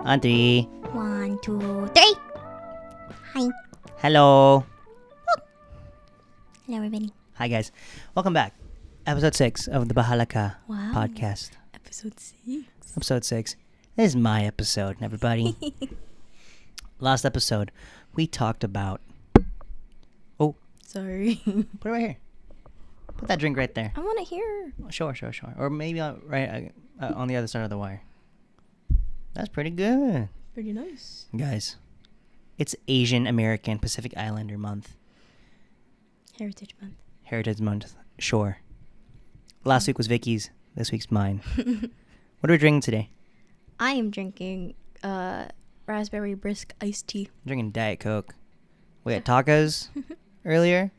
On three. 1, 2, 3. Hi. Hello. Hello, everybody. Hi, guys. Welcome back. Episode 6 of the Bahalaka Wow. podcast. Episode 6. Episode 6. This is my episode, everybody. Last episode, we talked about... Oh, Sorry. put it right here. Put that drink right there. I want to hear. Sure. Or maybe right on the other side of the wire. That's pretty good. Pretty nice. Guys, it's Asian American Pacific Islander month. Heritage Month. Sure. Last week was Vicky's. This week's mine. What are we drinking today? I am drinking raspberry brisk iced tea. I'm drinking Diet Coke. We had tacos earlier.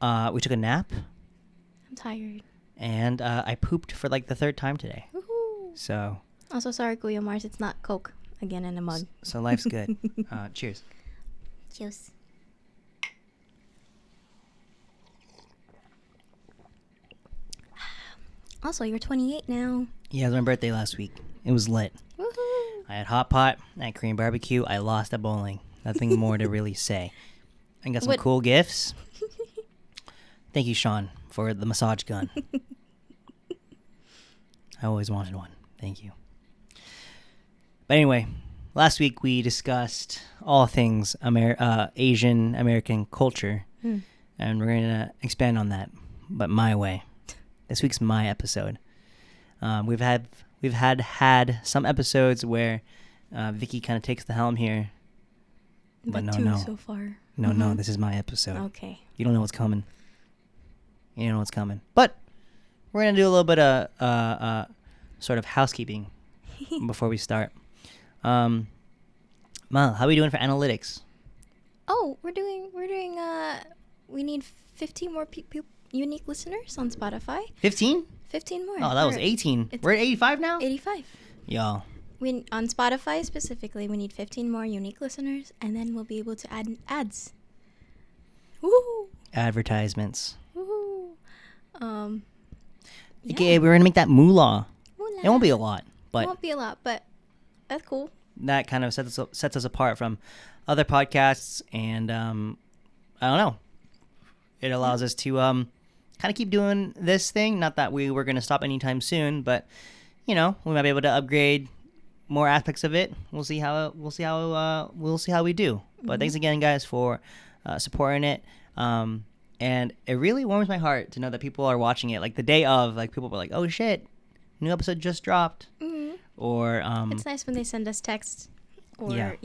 We took a nap. I'm tired. And I pooped for like the third time today. Woohoo. So... Also, sorry, Kuya Mars, it's not Coke. Again, in a mug. So life's good. Cheers. Cheers. Also, you're 28 now. Yeah, it was my birthday last week. It was lit. Woohoo. I had hot pot. I had Korean barbecue. I lost at bowling. Nothing more to really say. I got some cool gifts. Thank you, Sean, for the massage gun. I always wanted one. Thank you. But anyway, last week we discussed all things Asian American culture, and we're going to expand on that, but my way. This week's my episode. We've had some episodes where Vicky kind of takes the helm here, but no. So far. No, this is my episode. Okay. You don't know what's coming. You don't know what's coming. But we're going to do a little bit of sort of housekeeping before we start. Mal, how are we doing for analytics? Oh, we're doing we need 15 more unique listeners on Spotify. 15? 15 more. Oh, that was 18. We're at 85 now? 85. Yo. On Spotify specifically, we need 15 more unique listeners, and then we'll be able to add ads. Woo! Advertisements. Woo! Okay, we're going to make that moolah. Moolah. It won't be a lot, but... It won't be a lot, but that's cool. That kind of sets us apart from other podcasts, and I don't know. It allows us to kind of keep doing this thing. Not that we were going to stop anytime soon, but we might be able to upgrade more aspects of it. We'll see how we do. But thanks again, guys, for supporting it. And it really warms my heart to know that people are watching it. Like the day of, like people were like, "Oh shit, new episode just dropped." Or it's nice when they send us texts or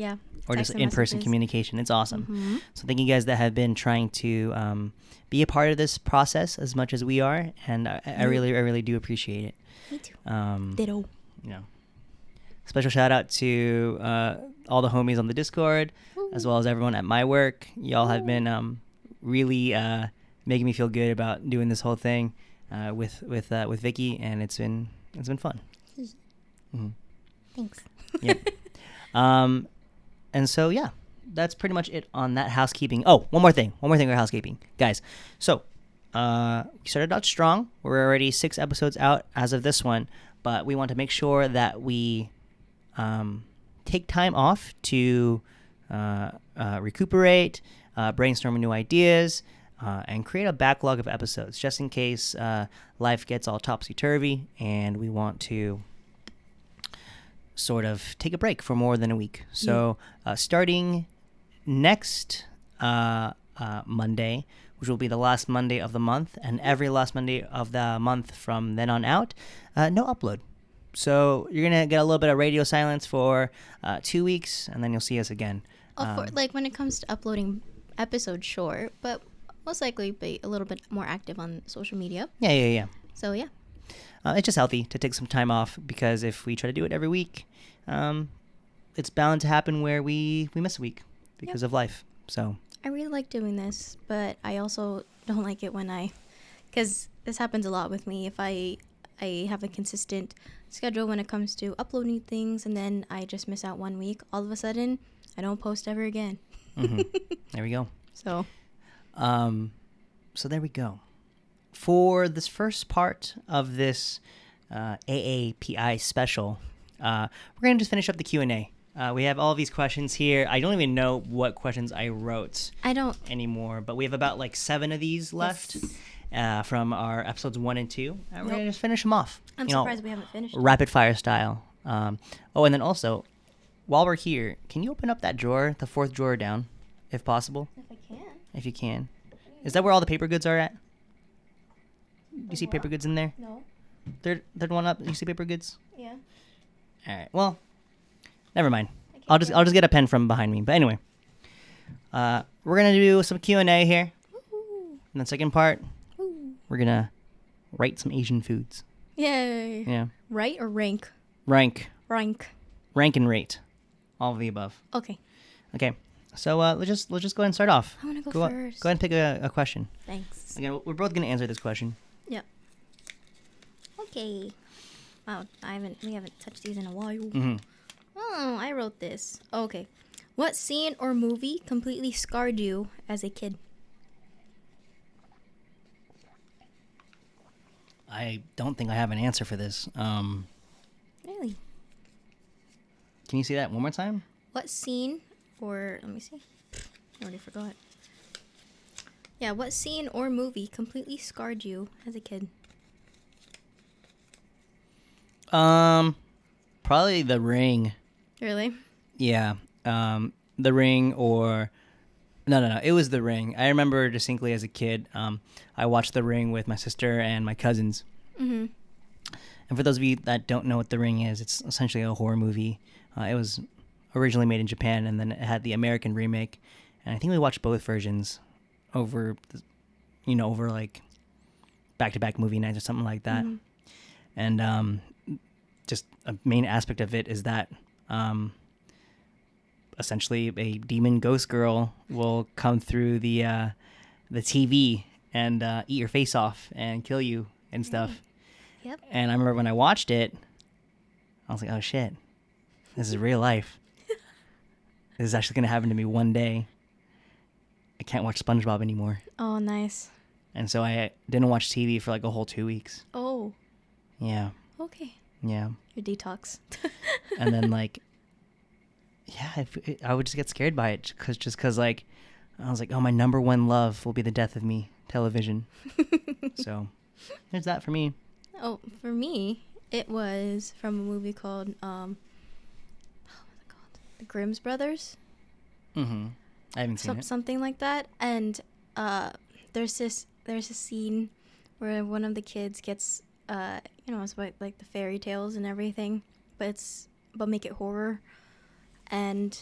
or just in-person communication. It's awesome. So thank you guys that have been trying to be a part of this process as much as we are, and I really do appreciate it. Me too. Ditto. Special shout out to all the homies on the Discord, as well as everyone at my work. Y'all have been really making me feel good about doing this whole thing with Vicky, and it's been fun. Thanks. Yep. And so that's pretty much it on that housekeeping. Oh, one more thing with housekeeping, guys. So we started out strong. We're already 6 episodes out as of this one, but we want to make sure that we take time off to recuperate, brainstorm new ideas, and create a backlog of episodes just in case life gets all topsy-turvy and we want to sort of take a break for more than a week. So starting next Monday, which will be the last Monday of the month, and every last Monday of the month from then on out, no upload. So you're going to get a little bit of radio silence for 2 weeks, and then you'll see us again. Like when it comes to uploading episodes, sure, but most likely be a little bit more active on social media. Yeah. So, yeah. It's just healthy to take some time off, because if we try to do it every week, it's bound to happen where we miss a week because of life. So I really like doing this, but I also don't like it because this happens a lot with me. If I have a consistent schedule when it comes to uploading things, and then I just miss out 1 week, all of a sudden I don't post ever again. There we go. So there we go. For this first part of this AAPI special, we're gonna just finish up the Q&A. We have all these questions here. I don't even know what questions I wrote. I don't anymore, but we have about like 7 of these left from our episodes 1 and 2. And we're gonna just finish them off. I'm surprised we haven't finished. Rapid fire style. And then also, while we're here, can you open up that drawer, the 4th drawer down, if possible? If I can. If you can. Is that where all the paper goods are at? Do you see paper goods in there? No. Third one up. You see paper goods? Yeah. All right. Well, never mind. I'll just get a pen from behind me. But anyway, we're gonna do some Q&A here. Woo-hoo. In the second part, Woo. we're gonna rate some Asian foods. Yay. Yeah. Right or rank? Rank Rank. and rate, all of the above. Okay. Okay. So let's just go ahead and start off. I want to Go go ahead first. and pick a question. Thanks. Again, we're both gonna answer this question. Yep. Okay. Wow, we haven't touched these in a while. Mm-hmm. Oh, I wrote this. Okay. What scene or movie completely scarred you as a kid? I don't think I have an answer for this. Really? Can you see that one more time? What scene or let me see. I already forgot. Yeah, what scene or movie completely scarred you as a kid? Probably The Ring. Really? Yeah. The Ring or no. It was The Ring. I remember distinctly as a kid. I watched The Ring with my sister and my cousins. Mm-hmm. And for those of you that don't know what The Ring is, it's essentially a horror movie. It was originally made in Japan, and then it had the American remake. And I think we watched both versions over like back-to-back movie nights or something like that. Mm-hmm. And just a main aspect of it is that essentially a demon ghost girl will come through the TV and eat your face off and kill you and stuff. Yep. And I remember when I watched it, I was like, oh shit, this is real life. This is actually going to happen to me one day. I can't watch SpongeBob anymore. Oh, nice. And so I didn't watch TV for like a whole 2 weeks. Oh. Yeah. Okay. Yeah. Your detox. And then like, yeah, I would just get scared by it because like, I was like, oh, my number one love will be the death of me, television. So there's that for me. Oh, for me, it was from a movie called what's it called? The Grimm's Brothers. Mm-hmm. I haven't seen it. Something like that. And there's a scene where one of the kids gets it's about like the fairy tales and everything, but make it horror. And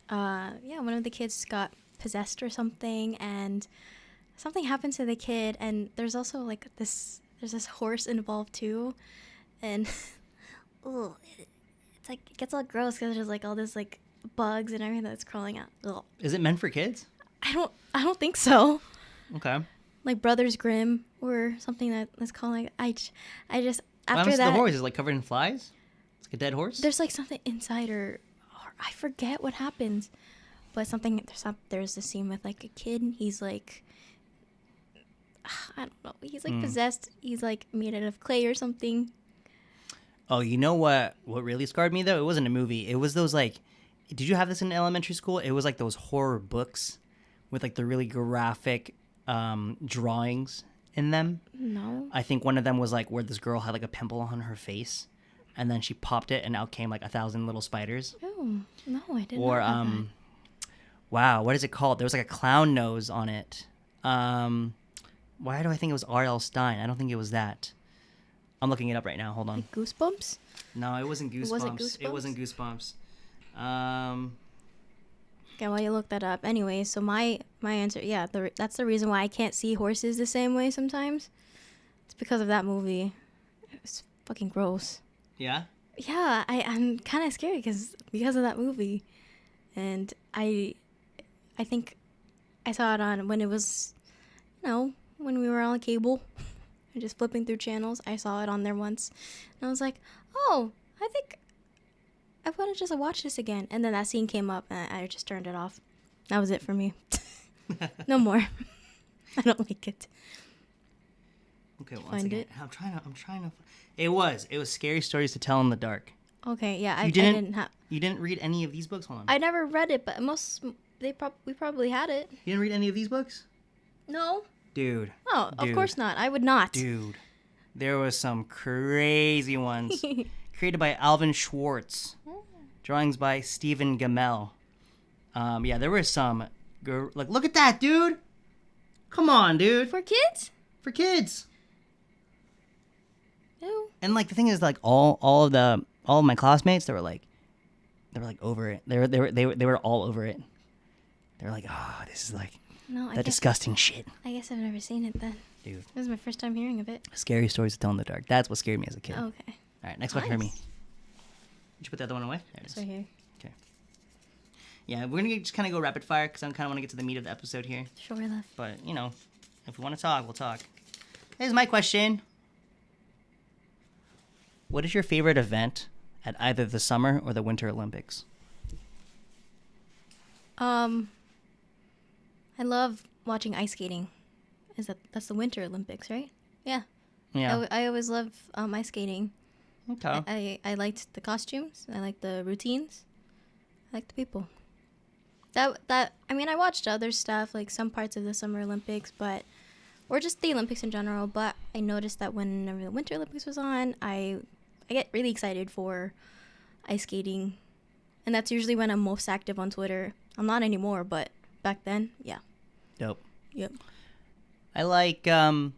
one of the kids got possessed or something, and something happened to the kid, and there's also like there's this horse involved too, and it's like it gets all gross because there's like all this like bugs and everything that's crawling out. Ugh. Is it meant for kids? I don't think so. Okay. Like Brothers Grimm or something that's called like I just What after happens to that the horse? Is it like covered in flies? It's like a dead horse? there's like something inside or I forget what happens, but there's this scene with like a kid. He's like I don't know. He's like possessed. He's like made out of clay or something. Oh, you know what really scarred me though? It wasn't a movie. It was those like, did you have this in elementary school? It was like those horror books with like the really graphic drawings in them. No. I think one of them was like where this girl had like a pimple on her face, and then she popped it, and out came like 1,000 little spiders. Oh no, I didn't. Or know about that. wow, what is it called? There was like a clown nose on it. Why do I think it was R.L. Stein? I don't think it was that. I'm looking it up right now. Hold on. Like Goosebumps. No, it wasn't Goosebumps. Was it Goosebumps? It wasn't Goosebumps. Okay, while you look that up. Anyway, so my answer, yeah, that's the reason why I can't see horses the same way sometimes. It's because of that movie. It was fucking gross. Yeah? Yeah, I'm kind of scared because of that movie. And I think I saw it on when it was, when we were on cable and just flipping through channels. I saw it on there once. And I was like, oh, I think I want to just watch this again. And then that scene came up and I just turned it off. That was it for me. No more. I don't like it. Okay, once Find again. it? I'm trying to. It was Scary Stories to Tell in the Dark. Okay, yeah, I You didn't- didn't have. You didn't read any of these books? Hold on. I never read it, but we probably had it. You didn't read any of these books? No. Dude. Oh, of Dude. course not. I would not. Dude. There was some crazy ones. Created by Alvin Schwartz. Drawings by Stephen Gamel. Yeah, there were some. Like, look at that, dude. Come on, dude. For kids? For kids. Ew. And like the thing is, like all of my classmates, they were like over it. They were all over it. They were like, oh, this is like No, that disgusting shit, I guess I've never seen it then. dude. This is my first time hearing of it. Scary stories to tell in the dark. That's what scared me as a kid. Oh, okay. All right, next question for me. Nice. Did you put the other one away? There it is. So here. Okay. Yeah, we're gonna just kind of go rapid fire because I kind of want to get to the meat of the episode here. Sure, love. But you know, if we want to talk, we'll talk. Here's my question. What is your favorite event at either the Summer or the Winter Olympics? I love watching ice skating. That's the Winter Olympics, right? Yeah. Yeah. I always love ice skating. Okay. I liked the costumes. I liked the routines. I liked the people. I mean, I watched other stuff, like some parts of the Summer Olympics, or just the Olympics in general. But I noticed that whenever the Winter Olympics was on, I get really excited for ice skating, and that's usually when I'm most active on Twitter. I'm not anymore, but back then, yeah. Dope. Yep. I like the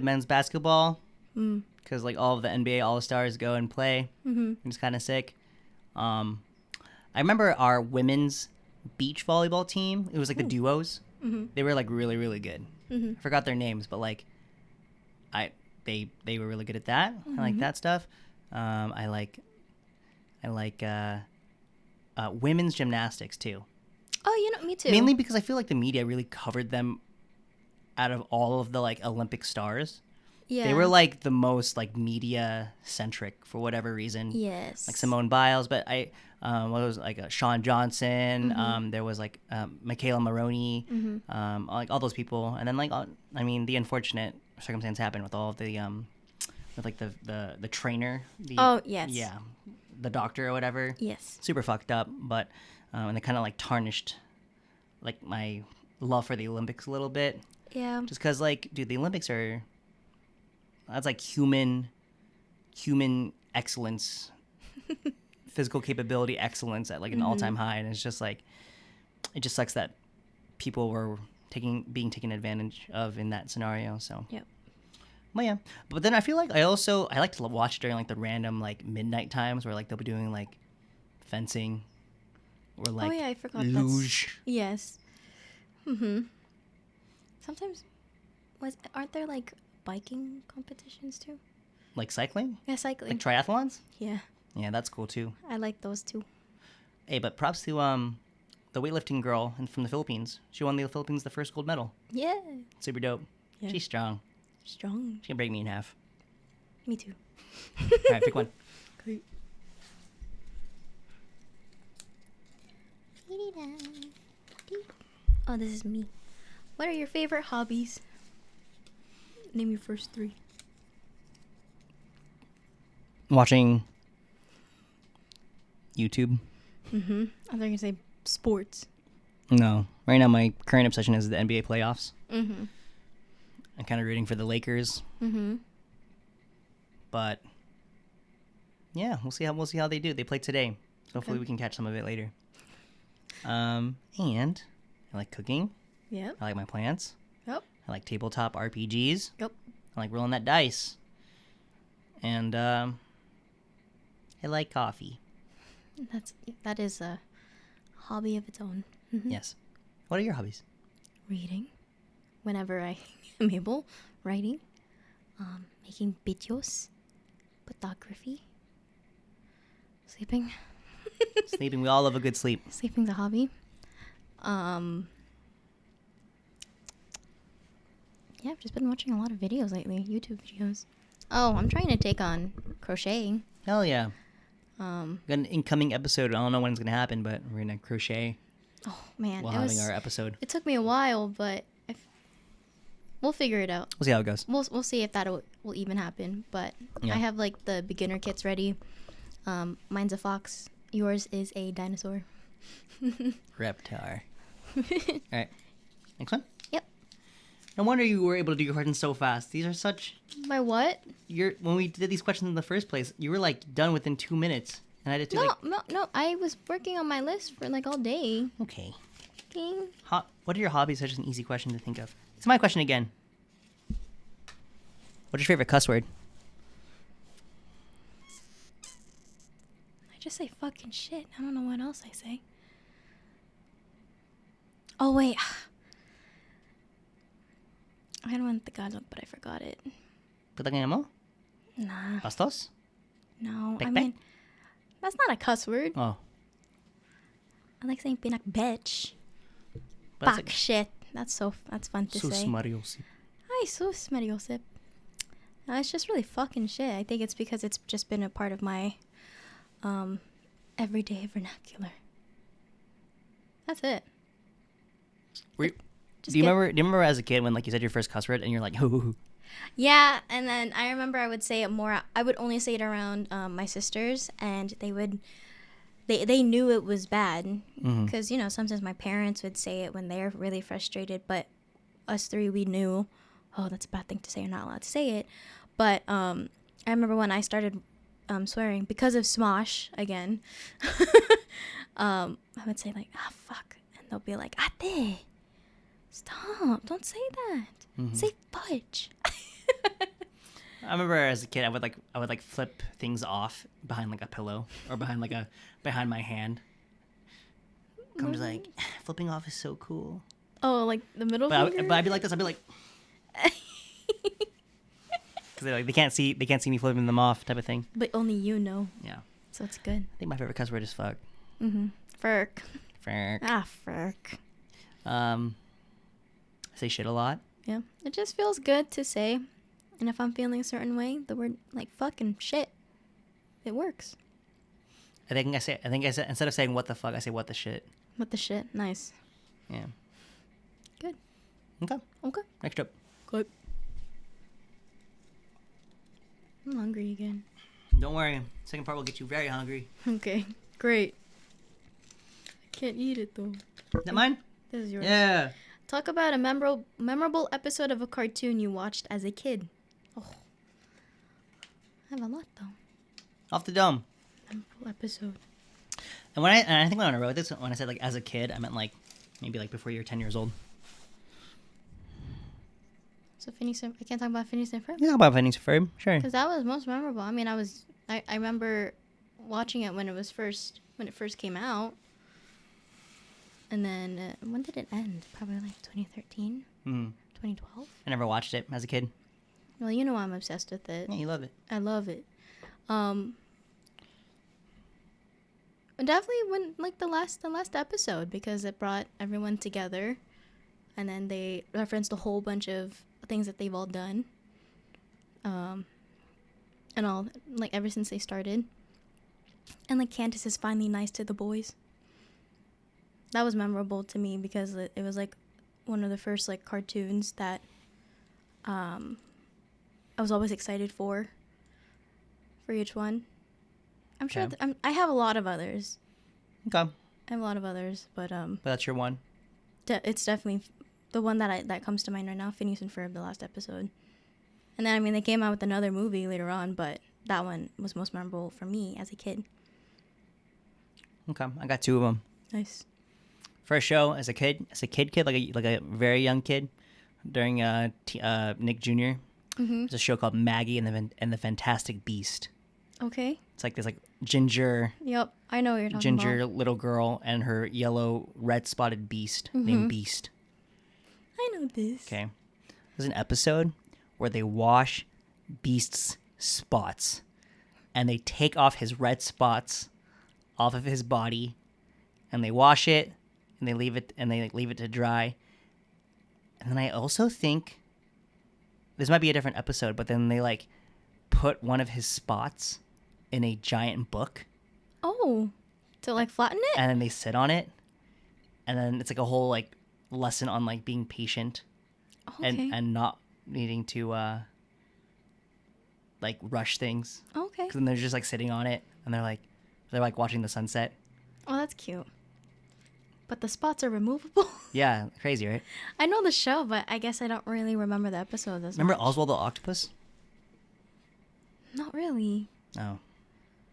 men's basketball Mm. because like all of the NBA All Stars go and play. Mm-hmm. It's kind of sick. I remember our women's beach volleyball team. It was like the duos. Mm-hmm. They were like really, really good. Mm-hmm. I forgot their names, but like, they were really good at that. I like that stuff. I like women's gymnastics too. Oh, me too. Mainly because I feel like the media really covered them out of all of the like Olympic stars. yeah. They were like the most like media centric for whatever reason. Yes. Like Simone Biles, but what was like Sean Johnson. There was like Michaela Maroney, like all those people, and then like I mean the unfortunate circumstance happened with all of the with like the trainer. Oh, yes. Yeah, the doctor or whatever. Yes. Super fucked up, but and it kind of like tarnished like my love for the Olympics a little bit, Yeah. just because like dude, the Olympics that's like human excellence. Physical capability excellence at like an all-time high, and it's just like it just sucks that people were being taken advantage of in that scenario. So Yep. well, yeah, but then I feel like I like to watch during like the random like midnight times where like they'll be doing like fencing or like Oh yeah, I forgot. luge. Yes. Mm-hmm. Sometimes, aren't there like biking competitions too? Like cycling, Yeah, cycling. like triathlons. Yeah, Yeah, that's cool too. I like those too. Hey, but props to the weightlifting girl from the Philippines. She won the Philippines the first gold medal. Yeah. Super dope. Yeah. She's strong. Strong. She can break me in half. Me too. All right, pick one. Great. Oh, this is me. What are your favorite hobbies? Name your first three. Watching YouTube. Mm-hmm. I thought you were gonna say sports. No. Right now, my current obsession is the NBA playoffs. Mm-hmm. I'm kind of rooting for the Lakers. Mm-hmm. But yeah, we'll see how they do. They play today. So hopefully Okay. we can catch some of it later. And I like cooking. Yep. I like my plants. Yep. I like tabletop RPGs. Yep. I like rolling that dice. And I like coffee. That is a hobby of its own. Mhm. Yes. What are your hobbies? Reading, whenever I am able. Writing, making videos, photography, sleeping. Sleeping. We all love a good sleep. Sleeping's a hobby. Yeah, I've just been watching a lot of videos lately, YouTube videos. Oh, I'm trying to take on crocheting. Hell yeah. Got an incoming episode. I don't know when it's going to happen, but we're going to crochet Oh man, while having our episode. it took me a while, but We'll figure it out. We'll see how it goes. We'll see if that will even happen. But Yeah. I have like the beginner kits ready. Mine's a fox. Yours is a dinosaur. Reptar. All right. Next one. Yep. No wonder you were able to do your questions so fast. These are such. My what? When we did these questions in the first place, you were like done within 2 minutes, and I did too. No. I was working on my list for like all day. Okay. Okay. What are your hobbies? Such an easy question to think of. It's my question again. What's your favorite cuss word? I just say fucking shit. I don't know what else I say. Oh wait. I don't want the God look, but I forgot it. Putangin mo? Nah. Bastos? No. Pek I pek? mean, that's not a cuss word. Oh. I like saying pinak bitch. But Fuck shit. That's fun to say. Mariosip. Ay, sus, Mariosip. It's just really fucking shit. I think it's because it's just been a part of my everyday vernacular. That's it. Do you remember as a kid when like you said your first cuss word and you're like, hoo? Yeah, and then I remember I would say it more. I would only say it around my sisters, and they knew it was bad because sometimes my parents would say it when they're really frustrated, but us three, we knew, oh, that's a bad thing to say. You're not allowed to say it. But I remember when I started swearing because of Smosh again. I would say like, ah, fuck, and they'll be like, ate, stop, don't say that. Say fudge. I remember as a kid, I would flip things off behind like a pillow or behind my hand. I'm just like, flipping off is so cool. Oh, like the middle But finger? I'd be like this. I'd be like, because they can't see me flipping them off, type of thing. But only you know. Yeah. So it's good. I think my favorite cuss word is fuck. Ferk. Ferk. Ah, ferk. I say shit a lot. Yeah. It just feels good to say. And if I'm feeling a certain way, the word like fuck and shit, it works. I think I say instead of saying what the fuck, I say what the shit. What the shit? Nice. Yeah. Good. Okay. Next up. Good. I'm hungry again. Don't worry. Second part will get you very hungry. Okay. Great. I can't eat it though. Is that mine? This is yours. Yeah. Talk about a memorable episode of a cartoon you watched as a kid. Oh. I have a lot though. Off the dome. Memorable episode. And I think when I wrote this, when I said like as a kid, I meant like maybe like before you were 10 years old. So Phineas and I can't talk about Phineas and Ferb? You talk about Phineas and Ferb, sure. Because that was most memorable. I mean, I remember watching it when it first came out. And then when did it end? Probably like 2013, 2012. I never watched it as a kid. Well, you know I'm obsessed with it. Yeah, you love it. I love it. Definitely when like the last episode because it brought everyone together, and then they referenced a whole bunch of things that they've all done. And all like ever since they started. And like Candace is finally nice to the boys. That was memorable to me because it was like one of the first like cartoons that I was always excited for each one. I'm sure Okay. I have a lot of others. Okay. I have a lot of others, but that's your one. it's definitely the one that comes to mind right now. Phineas and Ferb, the last episode, and then I mean they came out with another movie later on, but that one was most memorable for me as a kid. Okay, I got two of them. Nice. First show as a kid, like a very young kid, during Nick Jr. There's a show called Maggie and the Fantastic Beast. Okay. It's like this like ginger Yep, I know what you're talking about. little girl and her yellow red spotted beast named Beast. I know this. Okay, there's an episode where they wash Beast's spots, and they take off his red spots off of his body, and they wash it, and they leave it to dry. And then I also think this might be a different episode, but then they like put one of his spots in a giant book, Oh, to like flatten it? and then they sit on it, and then it's like a whole like lesson on like being patient. Oh, Okay. and not needing to like rush things. Okay. Because then they're just like sitting on it and they're like watching the sunset. Oh, that's cute. But the spots are removable. Yeah, crazy, right? I know the show, but I guess I don't really remember the episodes as Remember much. Oswald the Octopus? Not really. Oh,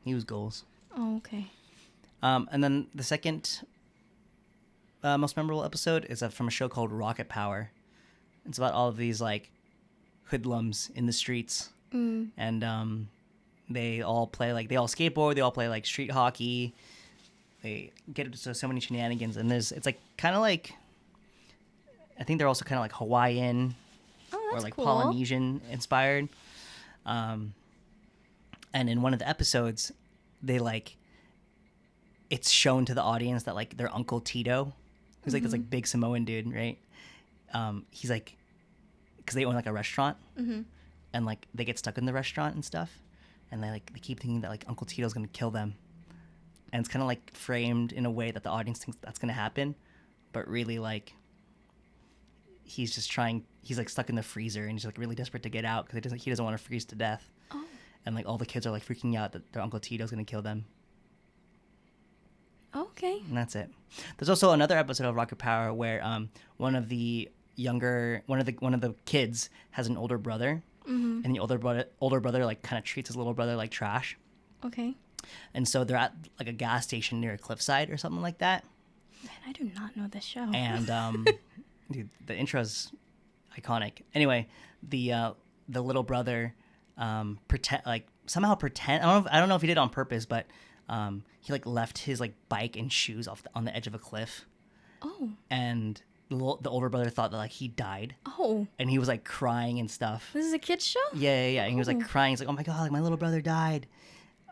he was goals. Oh, okay. And then the second most memorable episode is from a show called Rocket Power. It's about all of these like hoodlums in the streets, and they all skateboard, they all play like street hockey. They get into so many shenanigans, and it's like kind of like, I think they're also kind of like Hawaiian Oh, that's or like cool. Polynesian inspired. And in one of the episodes, they like, it's shown to the audience that like their Uncle Tito, who's like this like big Samoan dude, right? He's like, because they own like a restaurant, and like they get stuck in the restaurant and stuff, and they keep thinking that like Uncle Tito's gonna kill them, and it's kind of like framed in a way that the audience thinks that's gonna happen, but really like he's like stuck in the freezer and he's like really desperate to get out because he doesn't want to freeze to death. Oh. And like all the kids are like freaking out that their Uncle Tito's gonna kill them. Okay. And that's it. There's also another episode of Rocket Power where one of the kids has an older brother, and the older brother like kind of treats his little brother like trash. Okay. And so they're at like a gas station near a cliffside or something like that. Man, I do not know this show. And dude, the intro's iconic. Anyway, the little brother pretend. I don't know if he did it on purpose, but he like left his like bike and shoes on the edge of a cliff. Oh. And the older brother thought that like he died. Oh. And he was like crying and stuff. This is a kid's show? Yeah. And he was like Oh. crying. He's like, "Oh my god, like my little brother died."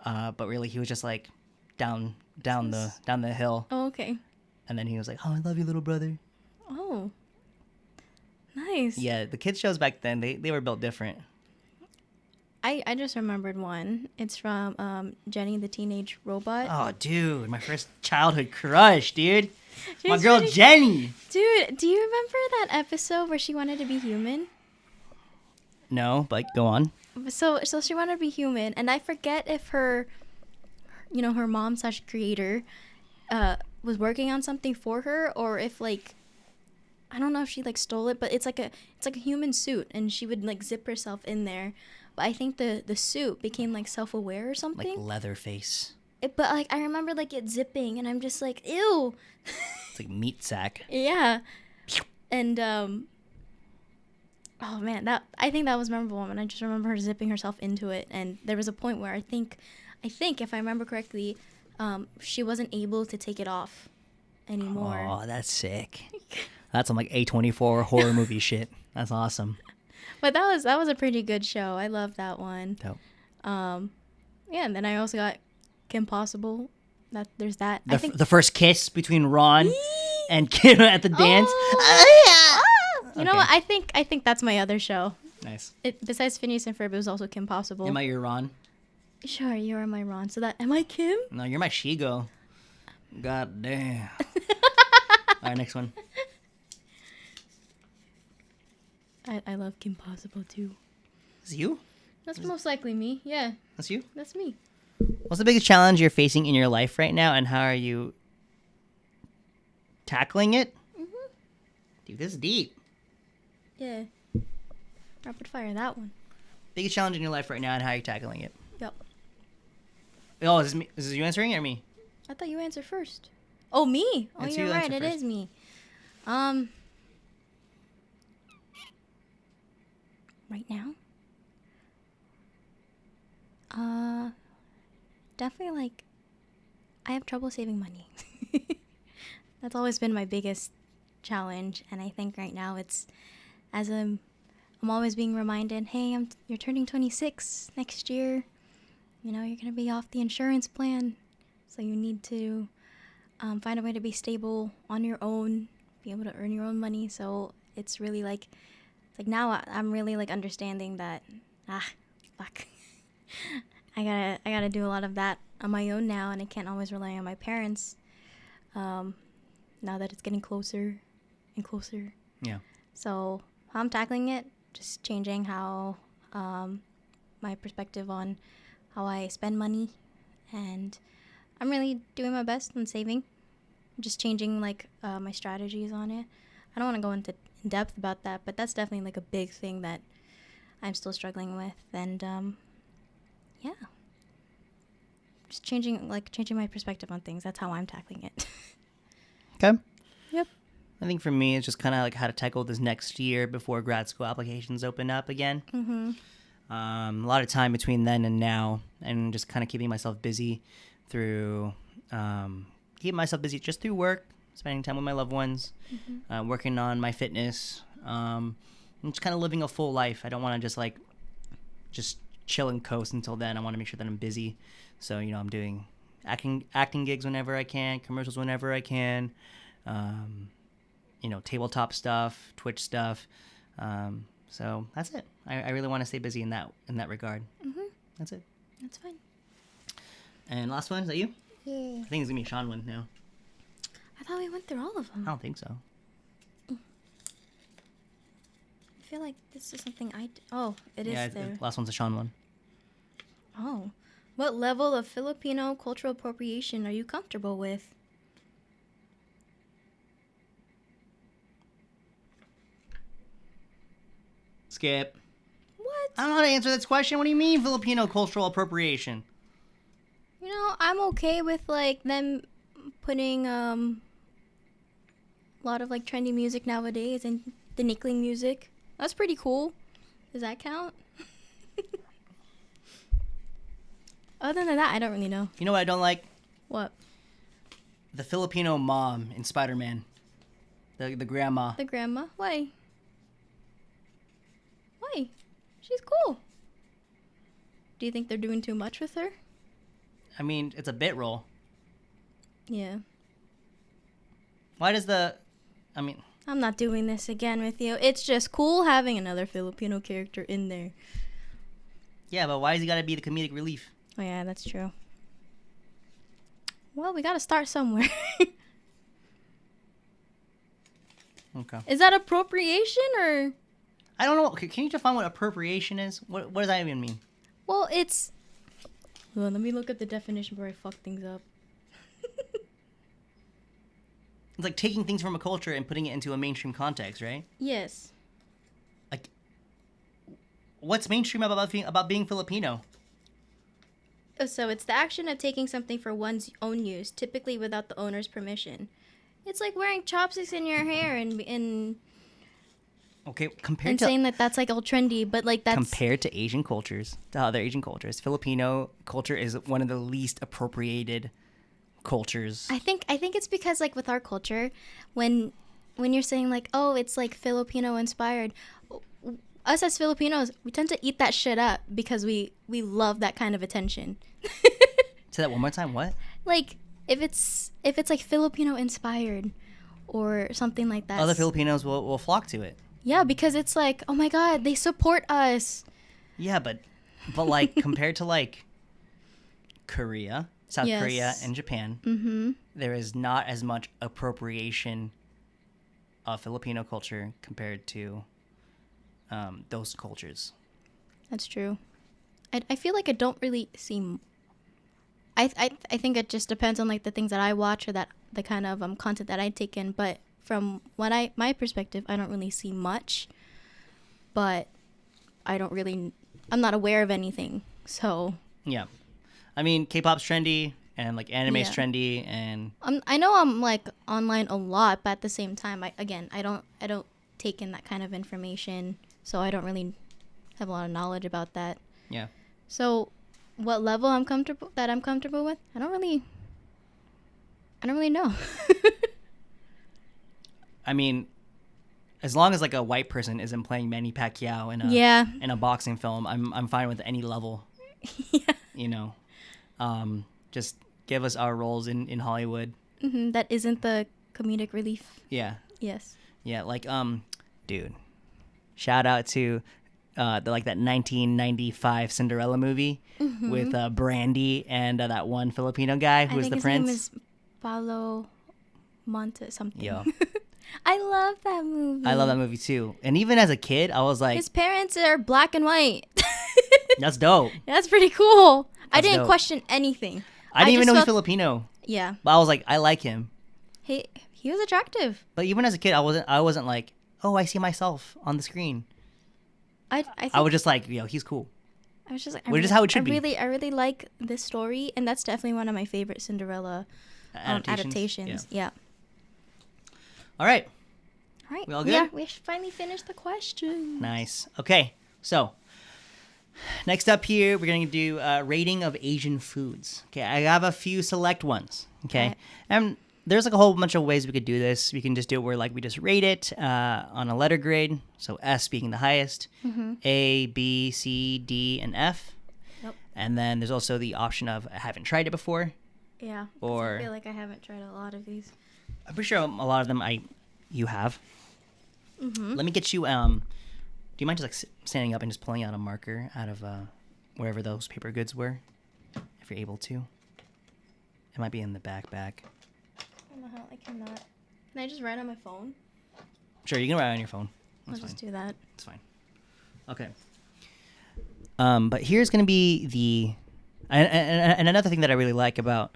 But really, he was just like down the hill. Oh, okay. And then he was like, "Oh, I love you, little brother." Oh. Nice. Yeah, the kids shows back then they were built different. I just remembered one. It's from Jenny the Teenage Robot. Oh, dude, my first childhood crush, dude. My She's girl pretty- Jenny. Dude, do you remember that episode where she wanted to be human? No, but go on. So she wanted to be human, and I forget if her mom / creator was working on something for her, or if like, I don't know if she like stole it, but it's like a human suit, and she would like zip herself in there. But I think the suit became like self-aware or Like something. Leatherface. But like I remember like it zipping, and I'm just like, ew. It's like meat sack. Yeah. And oh man, I think that was memorable, and I just remember her zipping herself into it. And there was a point where I think if I remember correctly, she wasn't able to take it off anymore. Oh, that's sick. That's some like A24 horror movie shit. That's awesome. But that was a pretty good show. I love that one. Dope. Yeah, and then I also got Kim Possible. There's that. The first kiss between Ron and Kim at the dance. Oh. You know Okay. what? I think that's my other show. Nice. Besides Phineas and Ferb, it was also Kim Possible. Am I your Ron? Sure, you are my Ron. So am I Kim? No, you're my Shigo. God damn. All right, next one. I love Kim Possible too. Is it you? That's most likely me. Yeah, That's you? that's me. What's the biggest challenge you're facing in your life right now, and how are you tackling it? Dude, this is deep. Yeah. Rapid fire that one. Biggest challenge in your life right now, and how are you tackling it? Yep. Oh, is this you answering or me? I thought you answered first. Oh, me. Oh, It's you're you right. answer It first. is me. Right now. Definitely like I have trouble saving money. That's always been my biggest challenge, and I think right now it's as I'm always being reminded, hey, you're turning 26 next year. You know, you're gonna be off the insurance plan, so you need to find a way to be stable on your own, be able to earn your own money. So it's really like, now I'm really like understanding that, fuck, I gotta do a lot of that on my own now, and I can't always rely on my parents. Now that it's getting closer and closer. Yeah. So I'm tackling it, just changing how my perspective on how I spend money, and I'm really doing my best on saving. Just changing like my strategies on it. I don't want to go into in depth about that, but that's definitely like a big thing that I'm still struggling with, and yeah, just changing my perspective on things. That's how I'm tackling it. Okay. Yep. I think for me, it's just kind of like how to tackle this next year before grad school applications open up again. Mm-hmm. A lot of time between then and now, and just kind of keeping myself busy through, keeping myself busy just through work, spending time with my loved ones, working on my fitness, and just kind of living a full life. I don't want to just chill and coast until then. I want to make sure that I'm busy. So, I'm doing acting gigs whenever I can, commercials whenever I can, tabletop stuff, Twitch stuff. So that's it. I really want to stay busy in that regard. Mm-hmm. That's it. That's fine. And last one, is that you? Yeah. I think it's gonna be Sean one now. I thought we went through all of them. I don't think so. I feel like this is something it is Yeah, there. last one's a Sean one. Oh. What level of Filipino cultural appropriation are you comfortable with? Skip. What? I don't know how to answer this question. What do you mean Filipino cultural appropriation? I'm okay with like them putting a lot of like trendy music nowadays and the nickling music. That's pretty cool. Does that count? Other than that, I don't really know. You know what I don't like? What? The Filipino mom in Spider-Man. The grandma. The grandma? Why? Why? She's cool. Do you think they're doing too much with her? I mean, it's a bit role. Yeah. Why does I'm not doing this again with you. It's just cool having another Filipino character in there. Yeah, but why has he got to be the comedic relief? Oh, yeah, that's true. Well, we got to start somewhere. Okay. Is that appropriation or? I don't know. Can you define what appropriation is? What does that even mean? Well, it's. Well, let me look at the definition before I fuck things up. It's like taking things from a culture and putting it into a mainstream context, right? Yes. Like, what's mainstream about being Filipino? So it's the action of taking something for one's own use, typically without the owner's permission. It's like wearing chopsticks in your hair and Okay, compared to saying that that's like all trendy, but like that's compared to Asian cultures, to other Asian cultures, Filipino culture is one of the least appropriated cultures. I think it's because like with our culture, when you're saying like, oh, it's like Filipino inspired, us as Filipinos, we tend to eat that shit up because we love that kind of attention. Say that one more time. What? Like if it's like Filipino inspired or something like that. Other Filipinos will flock to it. Yeah, because it's like, oh my God, they support us. Yeah, but like compared to like Korea, South Yes. Korea, and Japan, there is not as much appropriation of Filipino culture compared to those cultures. That's true. I feel like I don't really see. I think it just depends on like the things that I watch or that the kind of content that I take in. But from my perspective, I don't really see much. But I'm not aware of anything. So Yeah, I mean K-pop's trendy and like anime's Yeah. trendy, and I know I'm like online a lot, but at the same time, I don't take in that kind of information, so I don't really have a lot of knowledge about that. yeah. So, what level I'm comfortable with? I don't really know. I mean, as long as like a white person isn't playing Manny Pacquiao in a Yeah. in a boxing film, I'm fine with any level. Yeah. You know, just give us our roles in Hollywood. That isn't the comedic relief. Yeah, Yes. yeah. Like dude, shout out to that 1995 Cinderella movie with Brandy and that one Filipino guy who I was think the his prince. name is Paulo Monte something. Yo, I love that movie. I love that movie too. And even as a kid, I was like, His parents are black and white. that's dope. That's pretty cool. I That's didn't dope. question anything. I didn't even just know he's felt- Filipino. Yeah. But I was like, I like him. He was attractive. But even as a kid, I wasn't like, oh, I see myself on the screen. I think I was just like, he's cool. I was just like, Which is how it should be. I really like this story, and that's definitely one of my favorite Cinderella adaptations. Yeah. All right. All right. We all good? Yeah, we finally finished the question. Nice. Okay. So next up here, we're going to do rating of Asian foods. Okay. I have a few select ones. Okay. Alright. And there's like a whole bunch of ways we could do this. We can just do it where like we just rate it on a letter grade. So S being the highest, A, B, C, D, and F. Yep. And then there's also the option of I haven't tried it before. Yeah. 'cause Or- I feel like I haven't tried a lot of these. I'm pretty sure a lot of them you have. Mm-hmm. Let me get you. Do you mind just like standing up and just pulling out a marker out of wherever those paper goods were, if you're able to? It might be in the backpack. I don't know how I cannot. Can I just write on my phone? Sure, you can write on your phone. I'll That's fine. just do that. It's fine. Okay. But here's gonna be the, and another thing that I really like about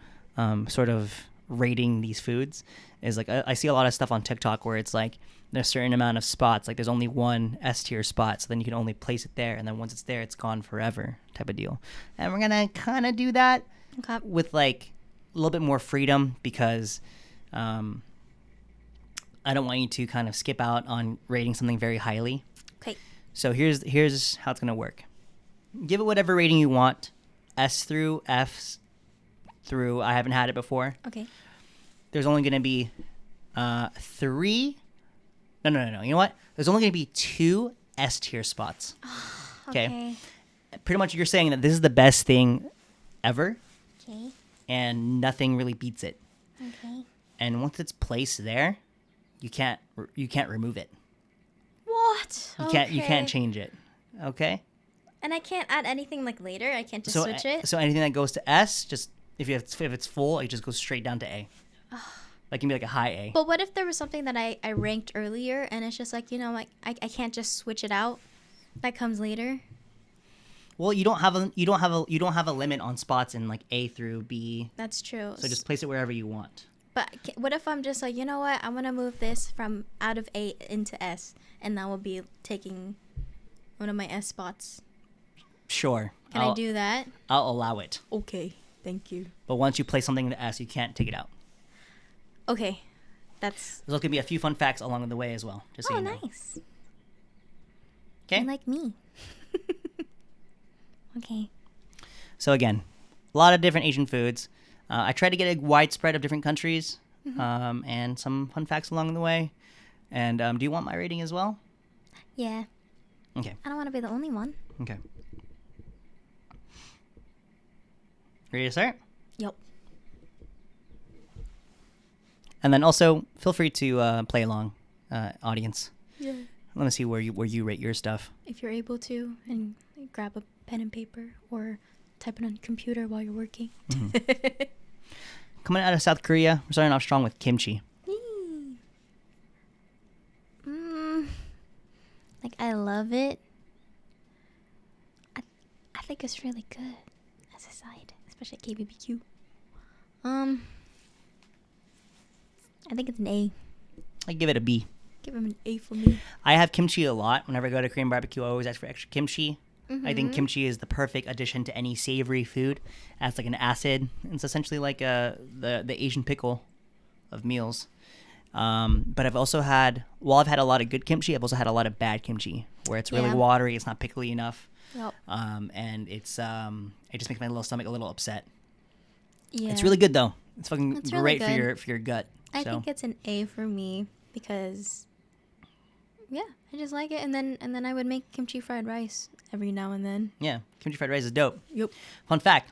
sort of rating these foods is like I see a lot of stuff on TikTok where it's like there's a certain amount of spots, like there's only one S tier spot, so then you can only place it there, and then once it's there, it's gone forever type of deal. And we're gonna kind of do that Okay. with like a little bit more freedom because I don't want you to kind of skip out on rating something very highly. Okay. So here's how it's gonna work. Give it whatever rating you want, S through F through I haven't had it before. Okay. There's only gonna be three. No. You know what? There's only gonna be 2 S tier spots. Okay. Pretty much, you're saying that this is the best thing ever, Okay. and nothing really beats it. Okay. And once it's placed there, you can't remove it. What? You can't change it. Okay. And I can't add anything like later. I can't just So switch it. so anything that goes to S, just if it's full, it just goes straight down to A. Like, it can be like a high A. But what if there was something that I ranked earlier, and it's just like, like I can't just switch it out. That comes later. Well, you don't have a limit on spots in like A through B. That's true. So just place it wherever you want. But what if I'm just like, you know what? I'm gonna move this from out of A into S, and that will be taking one of my S spots. Sure. Can I do that? I'll allow it. Okay. Thank you. But once you place something into S, you can't take it out. Okay. That's. There's going to be a few fun facts along the way as well. Just so Oh, you know. nice. Okay. Like me. Okay. So again, a lot of different Asian foods. I try to get a wide spread of different countries, and some fun facts along the way. And do you want my rating as well? Yeah. Okay. I don't want to be the only one. Okay. Ready to start? Yep. And then also feel free to play along, audience. Yeah. Let me see where you rate your stuff. If you're able to, and grab a pen and paper, or type it on your computer while you're working. Coming out of South Korea, we're starting off strong with kimchi. Like, I love it. I think it's really good as a side, especially at KBBQ. I think it's an A. I give it a B. Give him an A for me. I have kimchi a lot. Whenever I go to Korean barbecue, I always ask for extra kimchi. I think kimchi is the perfect addition to any savory food. It adds like an acid. It's essentially like the Asian pickle of meals. But I've also had, while I've had a lot of good kimchi, I've also had a lot of bad kimchi where it's really Yeah. watery, it's not pickly enough, Yep. and it just makes my little stomach a little upset. Yeah. It's really good though. It's fucking It's really great good. for your gut. I so. think it's an A for me because, yeah, I just like it. And then I would make kimchi fried rice every now and then. Yeah, kimchi fried rice is dope. Yep. Fun fact: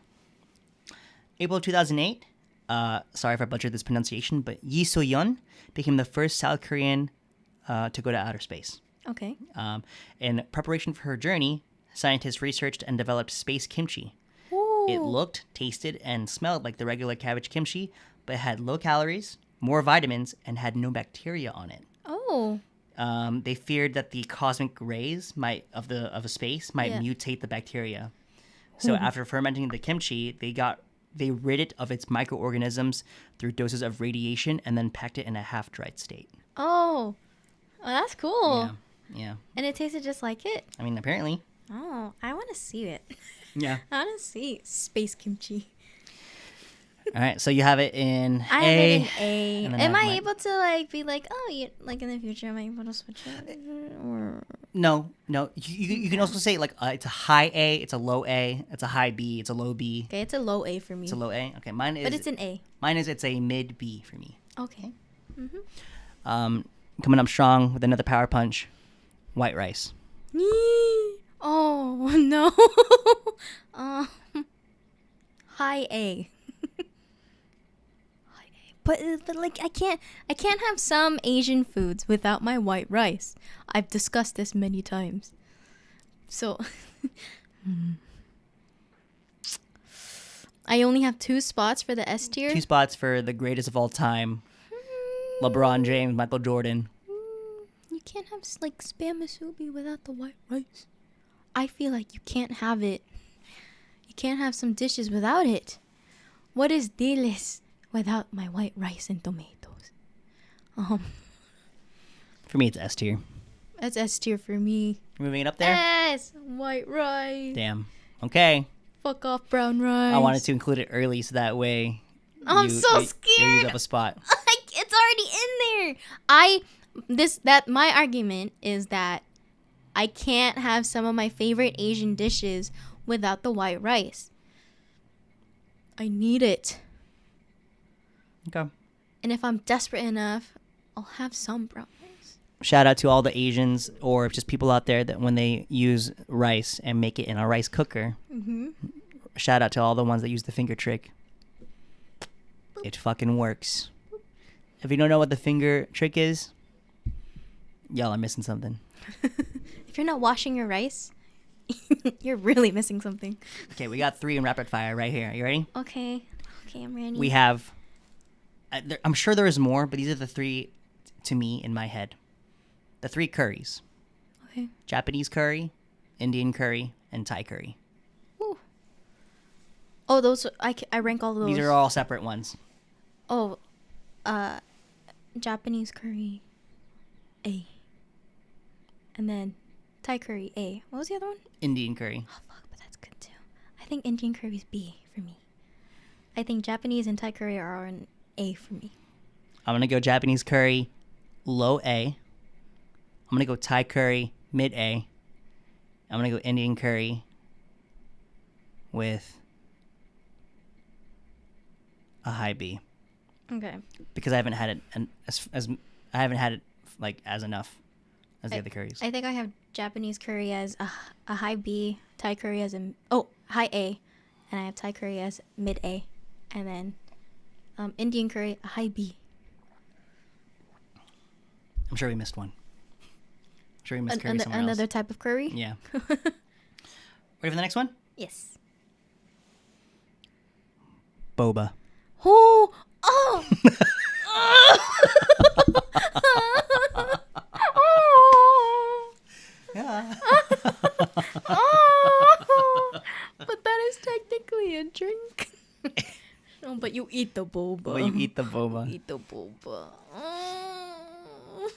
April 2008. Sorry if I butchered this pronunciation, but Yi So-yeon became the first South Korean to go to outer space. Okay. In preparation for her journey, scientists researched and developed space kimchi. Ooh. It looked, tasted, and smelled like the regular cabbage kimchi, but it had low calories, more vitamins, and had no bacteria on it. Oh. They feared that the cosmic rays of a space might Yeah. mutate the bacteria. So after fermenting the kimchi, they rid it of its microorganisms through doses of radiation and then packed it in a half-dried state. Oh. Oh, that's cool. Yeah. And it tasted just like it. I mean, apparently. Oh, I want to see it. Yeah. I want to see space kimchi. All right. So you have it in I A. have it in A. and then Am I I have able to like be like, oh, you like in the future? Am I able to switch it? Or No. You can also say like it's a high A, it's a low A, it's a high B, it's a low B. okay, it's a low A for me. It's a low A. Okay, mine is. but it's an A. Mine is it's a mid B for me. Okay. Coming up strong with another power punch, white rice. Oh no. um, high A. High A. But like I can't have some Asian foods without my white rice. I've discussed this many times. So I only have 2 spots for the S tier. 2 spots for the greatest of all time, LeBron James, Michael Jordan. You can't have like spam musubi without the white rice. I feel like you can't have it. You can't have some dishes without it. What is dilis without my white rice and tomatoes? For me, it's S tier. That's S tier for me. You're moving it up there? Yes, white rice. Damn. Okay. Fuck off brown rice. I wanted to include it early so that way. I'm so you scared. use up a spot. Like it's already in there. My argument is that I can't have some of my favorite Asian dishes without the white rice. I need it. Okay. And if I'm desperate enough, I'll have some brown rice. Shout out to all the Asians or just people out there that when they use rice and make it in a rice cooker. Mm-hmm. Shout out to all the ones that use the finger trick. It fucking works. If you don't know what the finger trick is, y'all are missing something. If you're not washing your rice, you're really missing something. Okay, we got 3 in rapid fire right here. Are you ready? Okay, I'm ready. We have. I'm sure there is more, but these are the 3 to me in my head. The 3 curries: Okay. Japanese curry, Indian curry, and Thai curry. Ooh. Oh, those I rank all those. These are all separate ones. Oh, Japanese curry, A. And then Thai curry, A. What was the other one? Indian curry. Oh, fuck, but that's good too. I think Indian curry is B for me. I think Japanese and Thai curry are an A for me. I'm gonna go Japanese curry, low A. I'm gonna go Thai curry, mid A. I'm gonna go Indian curry with a high B Okay. because I haven't had it as I haven't had it like as enough as the other curries. I think I have Japanese curry as a high B, Thai curry as high A, and I have Thai curry as mid A, and then Indian curry a high B. I'm sure we missed one. I'm sure we missed curry somewhere Another else. type of curry. Yeah. Ready for the next one? Yes. Boba. Oh. Yeah. But that is technically a drink. Oh, but you eat the boba. Well, you eat the boba. Eat the boba. Oh.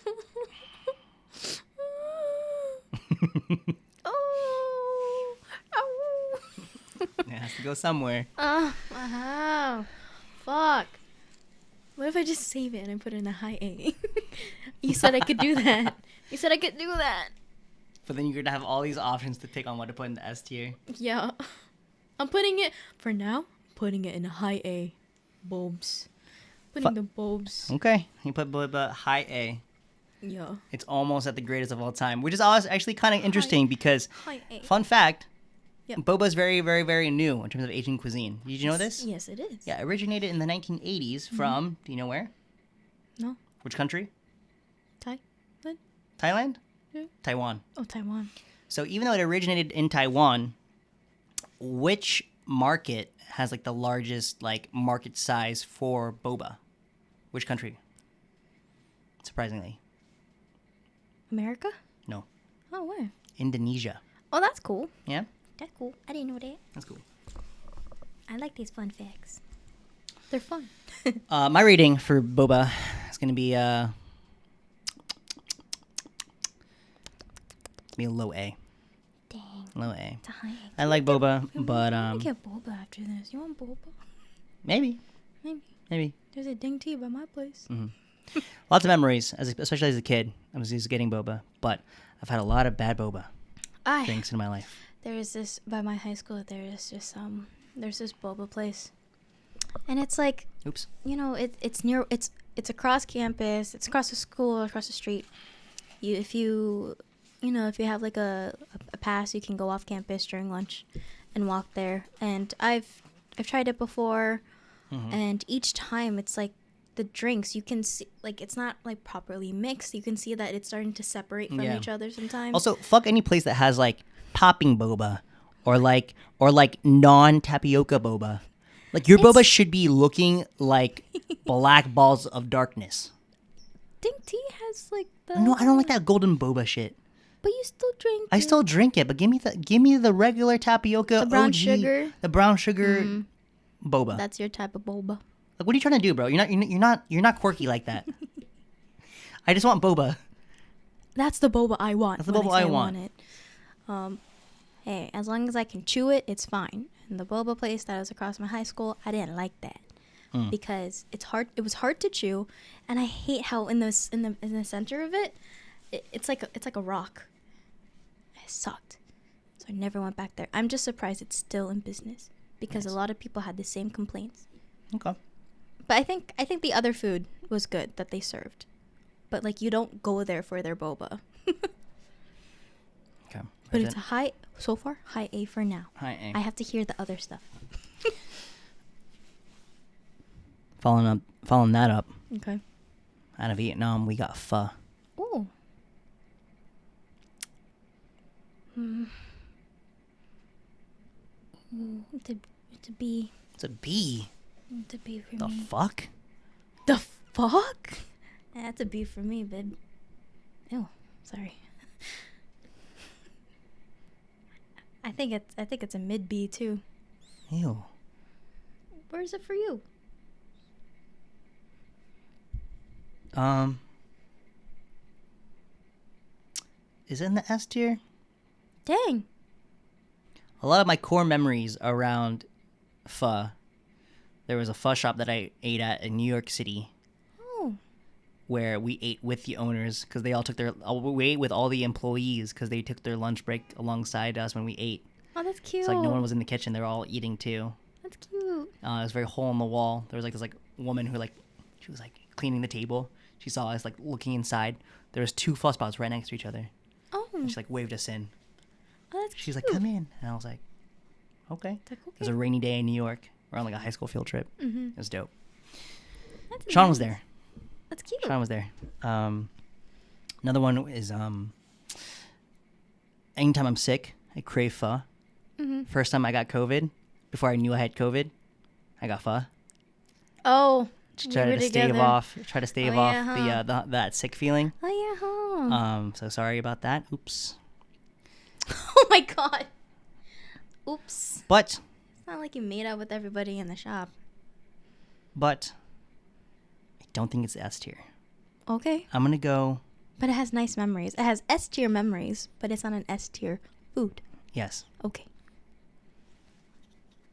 Oh. It has to go somewhere. Wow. Fuck. What if I just save it and I put it in a high A? You said I could do that. You said I could do that. But then you're gonna have all these options to pick on what to put in the S tier. Yeah. I'm putting it, for now, putting it in a high A. Bulbs. Putting the bulbs. Okay, you put boba high A. Yeah. It's almost at the greatest of all time, which is actually kind of interesting because, High A. fun fact, Yep. boba is very, very, very new in terms of Asian cuisine. Did you know this? Yes, it is. Yeah, it originated in the 1980s from, do you know where? No. Which country? Thai? What? Thailand? Yeah. Taiwan. Oh, Taiwan. So even though it originated in Taiwan, which market has like the largest like market size for boba? Which country? Surprisingly. America? No, Oh, where? Indonesia. Oh, that's cool. Yeah, That's cool. I didn't know that. that's cool. I like these fun facts. They're fun. My rating for boba is gonna be a low A. Dang. Low A. It's a high. I like boba, but I get boba after this. You want boba? maybe. Maybe. There's a ding tea by my place. Lots of memories, especially as a kid. I was used to getting boba, but I've had a lot of bad boba drinks in my life. There is this by my high school. There's this boba place, and it's like, Oops. you know, it's near. It's across campus. It's across the school, across the street. If you have like a pass, you can go off campus during lunch and walk there. And I've tried it before, and each time it's like the drinks, you can see like it's not like properly mixed. You can see that it's starting to separate from each other sometimes. Also, fuck any place that has like popping boba or like non tapioca boba. Like your boba should be looking like black balls of darkness. Ding tea has like the. No, I don't like that golden boba shit. But you still drink. I still drink it, but give me the regular tapioca. The brown OG, sugar. The brown sugar boba. That's your type of boba. Like, what are you trying to do, bro? You're not quirky like that. I just want boba. That's the boba I want. That's the boba I want. It. Hey, as long as I can chew it, it's fine. And the boba place that was across my high school, I didn't like that because it's hard. It was hard to chew, and I hate how in the center of it, it's like a rock. It sucked, so I never went back there. I'm just surprised it's still in business because a lot of people had the same complaints. Okay. But I think the other food was good that they served. But like you don't go there for their boba. Okay. But it's a high A for now. High A. I have to hear the other stuff. Following that up. Okay. Out of Vietnam, we got pho. Ooh. It's a B. It's a B. It's a B for The me. fuck? The fuck? That's a B for me, babe. Ew. Sorry. I think it's a mid B too. Ew. Where is it for you? Is it in the S tier? Dang. A lot of my core memories around pho. There was a pho shop that I ate at in New York City Oh. where we ate with the owners because they all took we ate with all the employees because they took their lunch break alongside us when we ate. Oh, that's cute. It's like no one was in the kitchen; they were all eating too. That's cute. It was very hole in the wall. There was like this like woman who she was like cleaning the table. She saw us like looking inside. There was 2 pho spots right next to each other. Oh. And she like waved us in. Oh, that's She's cute. like, "Come in," and I was like, "Okay." It's like, It was a rainy day in New York. We're on like a high school field trip. Mm-hmm. It was dope. That's Sean nice. was there. That's cute. Sean was there. Another one is anytime I'm sick, I crave pho. Mm-hmm. First time I got COVID, before I knew I had COVID, I got pho. Oh. Just try to stave off that sick feeling. Oh yeah. Huh. So sorry about that. Oops. Oh my god. Oops. But It's not like you made out with everybody in the shop. I don't think it's S tier. Okay. I'm gonna go. But it has nice memories. It has S tier memories, but it's not an S tier food. Yes. Okay.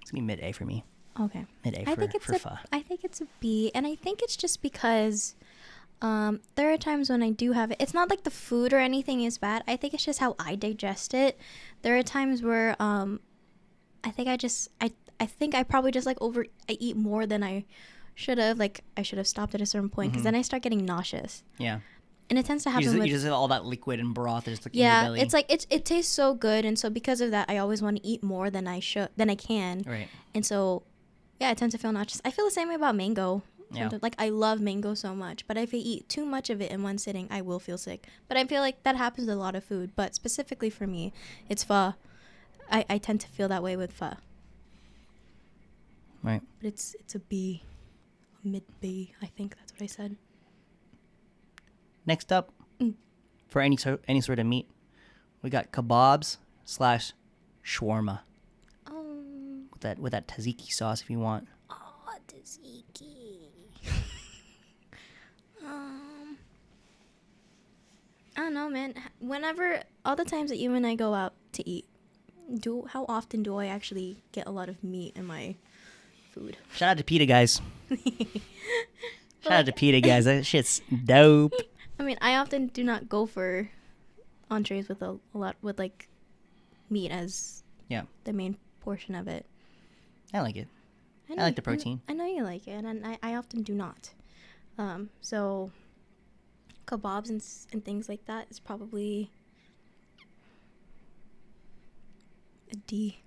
It's gonna be mid A for me. Okay. Mid A for pho. I think it's a B, and I think it's just because there are times when I do have it. It's not like the food or anything is bad. I think it's just how I digest it. There are times where I think I probably just like I eat more than I should have. Like I should have stopped at a certain point because then I start getting nauseous. Yeah. And it tends to happen You just have all that liquid and broth just like in your yeah, belly. it's like it tastes so good, and so because of that, I always want to eat more than I can. Right. And so, yeah, I tend to feel nauseous. I feel the same way about mango. Yeah. Like I love mango so much, but if I eat too much of it in one sitting, I will feel sick. But I feel like that happens with a lot of food. But specifically for me, it's pho. I tend to feel that way with pho. Right. But it's a B, a mid B. I think that's what I said. Next up, for any sort of meat. We got kebabs / shawarma with that tzatziki sauce if you want. Oh, tzatziki. I don't know, man. All the times that you and I go out to eat, how often do I actually get a lot of meat in my food? Shout out to PETA, guys. Shout out to PETA, guys. That shit's dope. I mean, I often do not go for entrees with a lot with like meat as the main portion of it. I like it. I like the protein. I know you like it, and I often do not. So kebabs and things like that is probably a D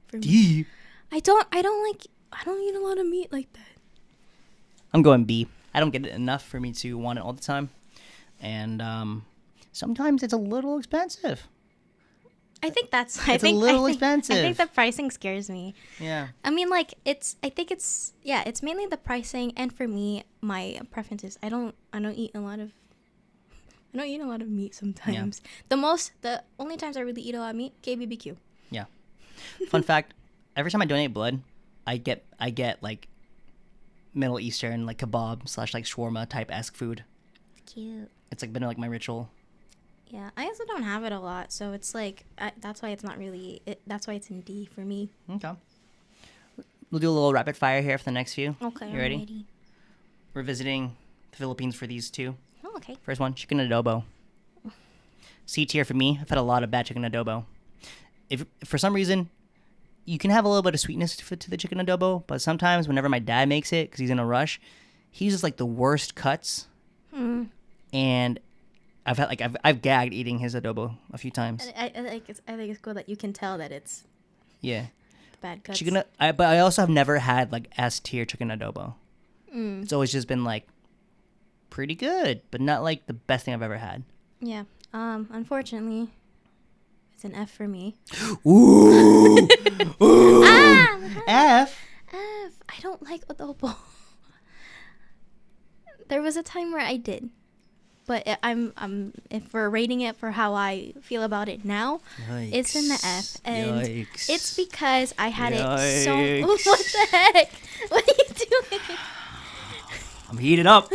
for me. D. I don't eat a lot of meat like that. I'm going B. I don't get it enough for me to want it all the time. And sometimes it's a little expensive. I think a little expensive. I think the pricing scares me. Yeah. I mean, like, it's mainly the pricing, and for me, my preferences. I don't eat a lot of meat sometimes. Yeah. The only times I really eat a lot of meat, KBBQ. Yeah. Fun fact, every time I donate blood, I get like Middle Eastern, like kebab / like shawarma type esque food. Cute. It's like been like my ritual. Yeah, I also don't have it a lot, so it's like that's why it's not really. That's why it's in D for me. Okay. We'll do a little rapid fire here for the next few. Okay, you ready? We're visiting the Philippines for these two. Oh, okay. First one, chicken adobo. C tier for me. I've had a lot of bad chicken adobo. If for some reason, you can have a little bit of sweetness to the chicken adobo, but sometimes whenever my dad makes it, because he's in a rush, he uses like the worst cuts. And I've gagged eating his adobo a few times. I think it's cool that you can tell that it's bad cuts. But I also have never had like S tier chicken adobo. It's always just been like pretty good, but not like the best thing I've ever had. Yeah. Unfortunately, it's an F for me. Ooh. Ooh. F. I don't like adobo. There was a time where I did. But if we're rating it for how I feel about it now, Yikes. it's in the F, and Yikes. it's because I had Yikes. it so. What the heck? What are you doing? I'm heated up.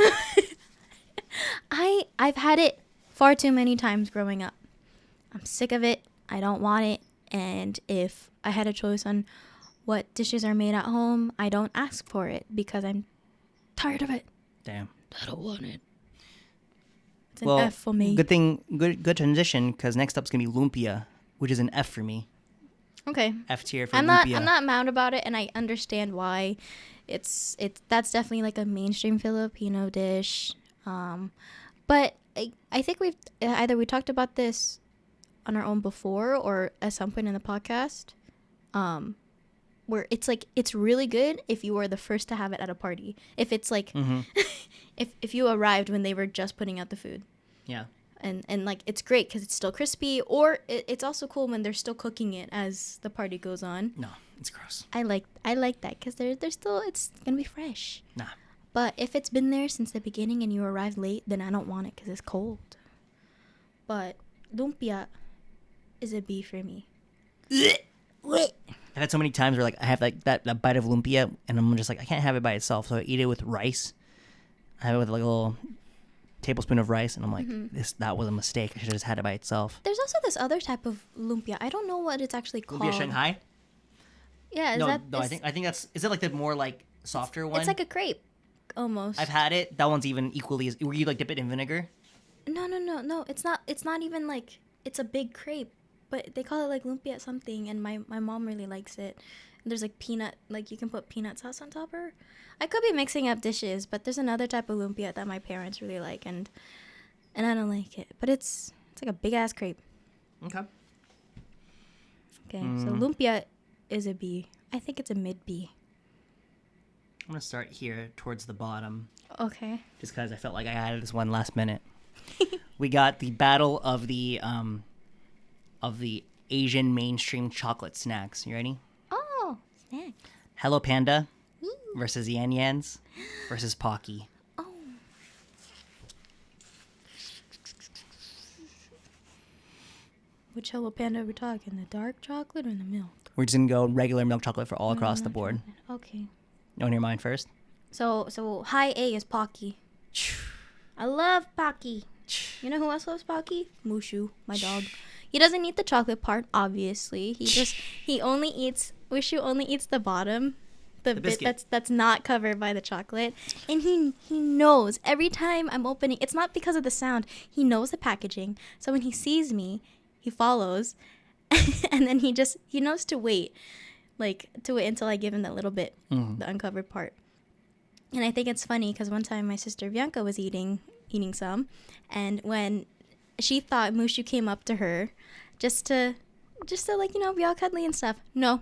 I've had it far too many times growing up. I'm sick of it. I don't want it. And if I had a choice on what dishes are made at home, I don't ask for it because I'm tired of it. Damn. I don't want it. It's an F for me. Good transition, because next up's gonna be lumpia, which is an F for me. Okay. F tier for lumpia. I'm not mad about it, and I understand why. That's definitely like a mainstream Filipino dish. But I think we talked about this on our own before or at some point in the podcast. Where it's like it's really good if you were the first to have it at a party. If it's like if you arrived when they were just putting out the food. Yeah. And like it's great because it's still crispy, or it's also cool when they're still cooking it as the party goes on. No, it's gross. I like that because they're still, it's gonna be fresh. Nah. But if it's been there since the beginning and you arrive late, then I don't want it because it's cold. But lumpia is a B for me. I've had so many times where like I have like that bite of lumpia and I'm just like I can't have it by itself, so I eat it with rice. I have it with like a little tablespoon of rice, and I'm like, that was a mistake. I should have just had it by itself. There's also this other type of lumpia. I don't know what it's actually called. Lumpia Shanghai? Yeah, I think that's, is it like the more like softer one? It's like a crepe, almost. I've had it. That one's even equally as. Where you like dip it in vinegar? No. It's not. It's not even like it's a big crepe, but they call it like lumpia something, and my mom really likes it. And there's like peanut, like you can put peanut sauce on top of her. I could be mixing up dishes, but there's another type of lumpia that my parents really like, and I don't like it. But it's like a big ass crepe. Okay. Okay, so lumpia is a B. I think it's a mid B. I'm gonna start here towards the bottom. Okay. Just because I felt like I added this one last minute. We got the battle of the Asian mainstream chocolate snacks. You ready? Oh, snack. Hello Panda versus Yan Yans versus Pocky. Oh. Which Hello Panda are we talking? The dark chocolate or the milk? We're just gonna go regular milk chocolate for all across the Milk board. chocolate. Okay. You want to hear mine first? So high A is Pocky. I love Pocky. You know who else loves Pocky? Mushu, my dog. He doesn't eat the chocolate part, obviously. Mushu only eats the bottom, the bit that's not covered by the chocolate. And he knows every time I'm opening. It's not because of the sound. He knows the packaging. So when he sees me, he follows, and then he knows to wait, until I give him that little bit, the uncovered part. And I think it's funny because one time my sister Bianca was eating some, and when she thought Mushu came up to her just to be all cuddly and stuff. No,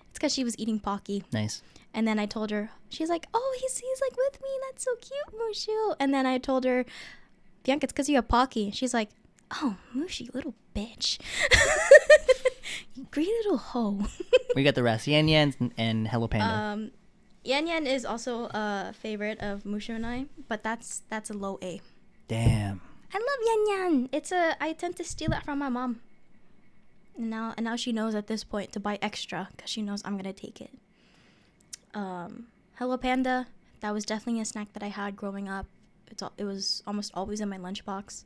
it's because she was eating Pocky. Nice. And then I told her, she's like, oh, he's like with me. That's so cute, Mushu. And then I told her, Bianca, it's because you have Pocky. She's like, oh, Mushu, little bitch. You greedy little hoe. We got the rest. Yan Yan and Hello Panda. Yan Yan is also a favorite of Mushu and I, but that's a low A. Damn. I love Yan Yan. I tend to steal it from my mom. And now she knows at this point to buy extra because she knows I'm gonna take it. Hello Panda, that was definitely a snack that I had growing up. It was almost always in my lunchbox.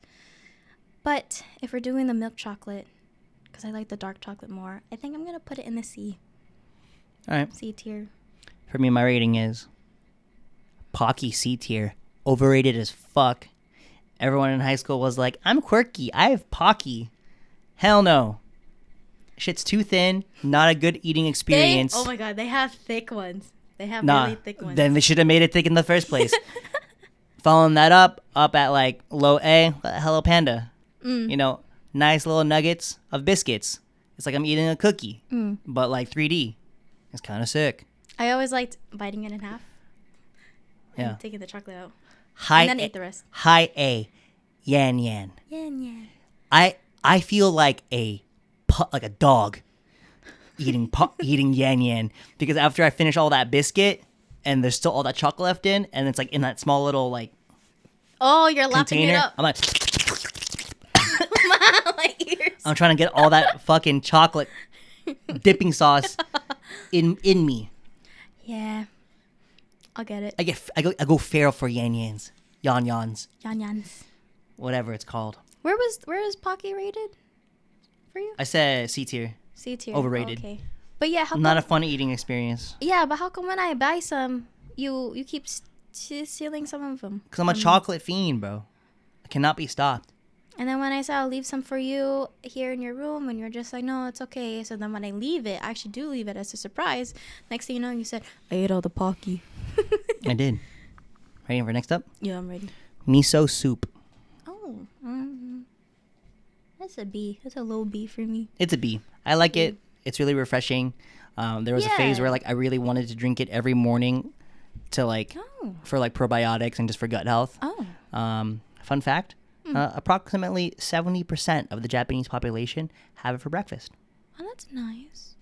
But if we're doing the milk chocolate, because I like the dark chocolate more, I think I'm gonna put it in the C. All right. C tier. For me, my rating is Pocky C tier. Overrated as fuck. Everyone in high school was like, I'm quirky. I have Pocky. Hell no. Shit's too thin. Not a good eating experience. Oh my god, they have thick ones. They have really thick ones. Then they should have made it thick in the first place. Following that up at like low A, Hello Panda. You know, nice little nuggets of biscuits. It's like I'm eating a cookie, but like 3D. It's kind of sick. I always liked biting it in half. Yeah. And taking the chocolate out. High And then eat the rest. High A, Yan Yan. Yan Yan. I feel like a dog eating Yan Yan because after I finish all that biscuit and there's still all that chocolate left in, and it's like in that small little like you're lapping container. it up. I'm like, My ears. I'm trying to get all that fucking chocolate dipping sauce in me. Yeah, I'll get it. I go feral for Yan Yans, Yan Yans, Yan Yans. whatever it's called. Where is Pocky rated for you? I said C tier. C tier. Overrated. Okay. But yeah, Not a fun eating experience. Yeah, but how come when I buy some, you keep stealing some of them? Because I'm a chocolate fiend, bro. I cannot be stopped. And then when I say I'll leave some for you here in your room, and you're just like, no, it's okay. So then when I leave it, I actually do leave it as a surprise. Next thing you know, you said, I ate all the Pocky. I did. Ready for next up? Yeah, I'm ready. Miso soup. Oh, that's a B. That's a low B for me. It's a B. I like it. It's really refreshing. There was a phase where like I really wanted to drink it every morning to like for like probiotics and just for gut health. Oh. Fun fact. Approximately 70% of the Japanese population have it for breakfast. Oh, that's nice.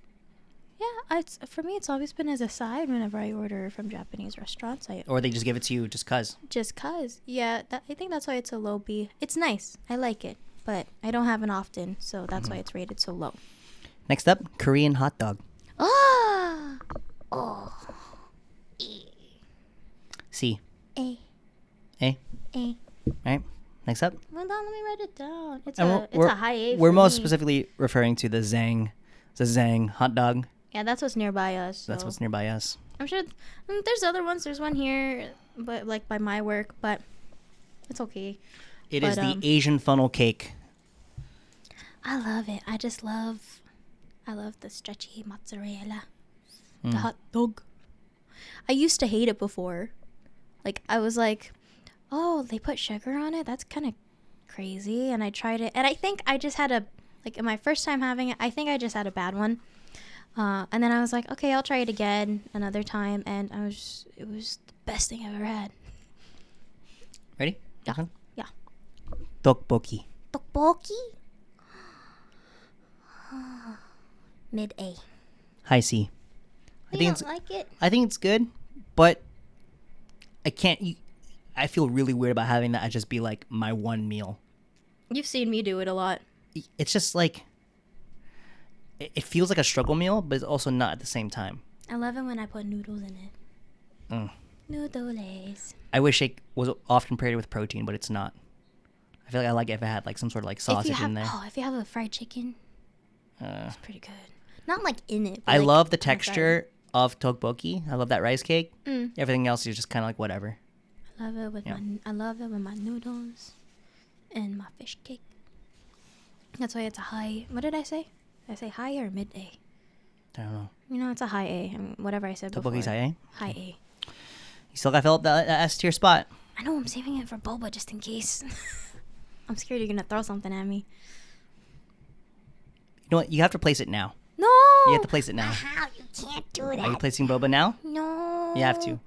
Yeah, for me, it's always been as a side whenever I order from Japanese restaurants. Or they just give it to you just cause. Just cause. Yeah, I think that's why it's a low B. It's nice. I like it. But I don't have it often, so that's why it's rated so low. Next up, Korean hot dog. Ah! Oh. C. A. A. A. Right. Next up. Well, let me write it down. It's And a high A. We're for most me. specifically referring to the Zhang hot dog. Yeah, that's what's nearby us. So. That's what's nearby us. I'm sure there's other ones. There's one here, but like by my work, but it's okay. It is the Asian funnel cake. I love it. I love the stretchy mozzarella. The hot dog. I used to hate it before. Like, I was like, oh, they put sugar on it? That's kind of crazy. And I tried it. And I think I just had in my first time having it, I think I just had a bad one. And then I was like, okay, I'll try it again another time. And it was the best thing I've ever had. Ready? Yeah. Yeah. Tteokbokki. Tteokbokki? Mid A. High C. I don't like it. I think it's good, but I can't. I feel really weird about having that just be like my one meal. You've seen me do it a lot. It's just like it feels like a struggle meal, but it's also not at the same time. I love it when I put noodles in it. Mm. Noodles. I wish it was often paired with protein, but it's not. I feel like I like it if it had like some sort of like sausage in there. If you have a fried chicken, it's pretty good. Not like in it. But I like love the on texture of tteokbokki. I love that rice cake. Mm. Everything else is just kind of like whatever. I love it with my noodles and my fish cake. That's why it's a high. What did I say? Did I say high or mid A? I don't know. You know, it's a high A. I mean, whatever I said before. Tteokbokki's high A? High A. You still got to fill up the S tier spot. I know, I'm saving it for boba just in case. I'm scared you're going to throw something at me. You know what? You have to place it now. No! You have to place it now. How? You can't do that. Are you placing boba now? No. You have to.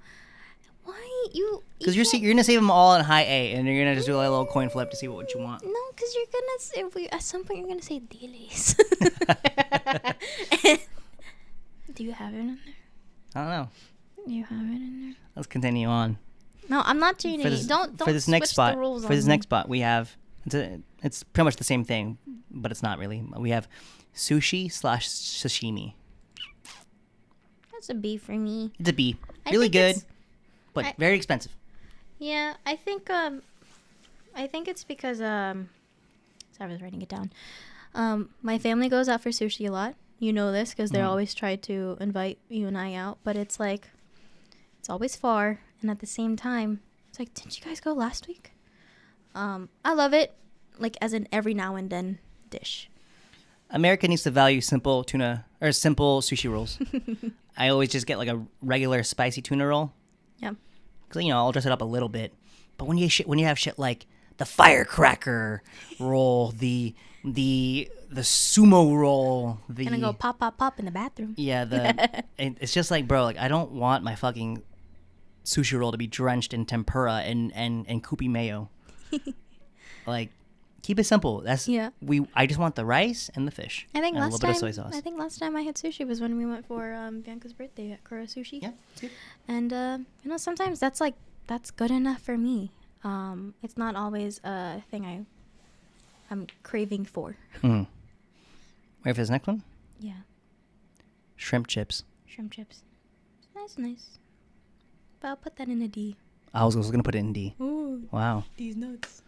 Why? You... Because you're going to save them all in high A, and you're going to just do like a little coin flip to see what you want. No, because you're going to... At some point, you're going to say dilis. Do you have it in there? I don't know. Do you have it in there? Let's continue on. No, I'm not changing it. Don't for this switch next spot. the rules For this on me. next spot, we have it's pretty much the same thing, but it's not really. We have sushi / sashimi. That's a B for me. It's a B. I Really think good, it's- but very expensive. Yeah, I think it's because sorry, I was writing it down. My family goes out for sushi a lot. You know this because they always try to invite you and I out, but it's like it's always far, and at the same time, it's like, didn't you guys go last week? I love it, like as an every now and then dish. America needs to value simple tuna or simple sushi rolls. I always just get like a regular spicy tuna roll. Yeah. Because I'll dress it up a little bit. But when you have shit like the firecracker roll, the sumo roll, Gonna go pop, pop, pop in the bathroom. yeah, it's just like, bro, like I don't want my fucking sushi roll to be drenched in tempura and kupi mayo. Like, keep it simple. I just want the rice and the fish. I think and a last little time bit of soy sauce. I think last time I had sushi was when we went for Bianca's birthday at Kura Sushi. Yeah, it's good. And sometimes that's good enough for me. It's not always a thing I'm craving for. Mm. Ready for this next one? Yeah, Shrimp chips. shrimp chips. That's nice. But I'll put that in a D. I was gonna put it in D. Ooh, Wow. these nuts.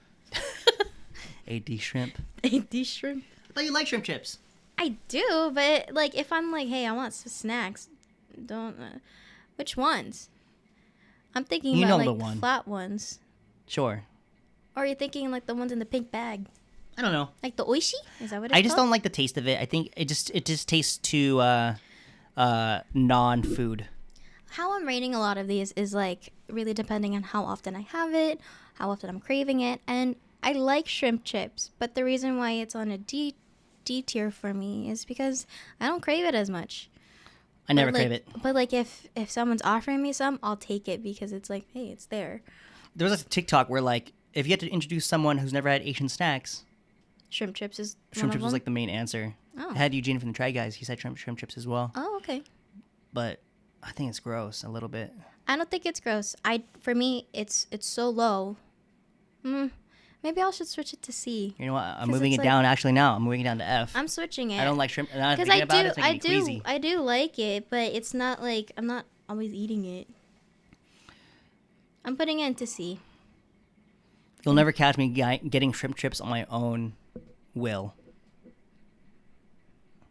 A D shrimp. D shrimp. I thought you like shrimp chips. I do, but like if I'm like, hey, I want some snacks, don't. Which ones? I'm thinking You about know the like one. flat ones. Sure. Or are you thinking like the ones in the pink bag? I don't know. Like the oishi? Is that what it's I just called? don't like the taste of it. I think it just tastes too non-food. How I'm rating a lot of these is like really depending on how often I have it, how often I'm craving it, and I like shrimp chips, but the reason why it's on a D tier for me is because I don't crave it as much. I never But, like, crave it. But like if someone's offering me some, I'll take it because it's like, hey, it's there. There was a TikTok where like if you had to introduce someone who's never had Asian snacks, Shrimp chips is shrimp one chips of was them? like the main answer. Oh. I had Eugene from the Try Guys. He said shrimp chips as well, Oh, okay. but I think it's gross a little bit. I don't think it's gross. For me, it's so low. Maybe I should switch it to C. You know what? I'm 'Cause moving it's it like- down. Actually, now I'm moving it down to F. I'm switching it. I don't like shrimp. Because Because I do like it, but it's not like I'm not always eating it. I'm putting it into C. You'll never catch me getting shrimp chips on my own will.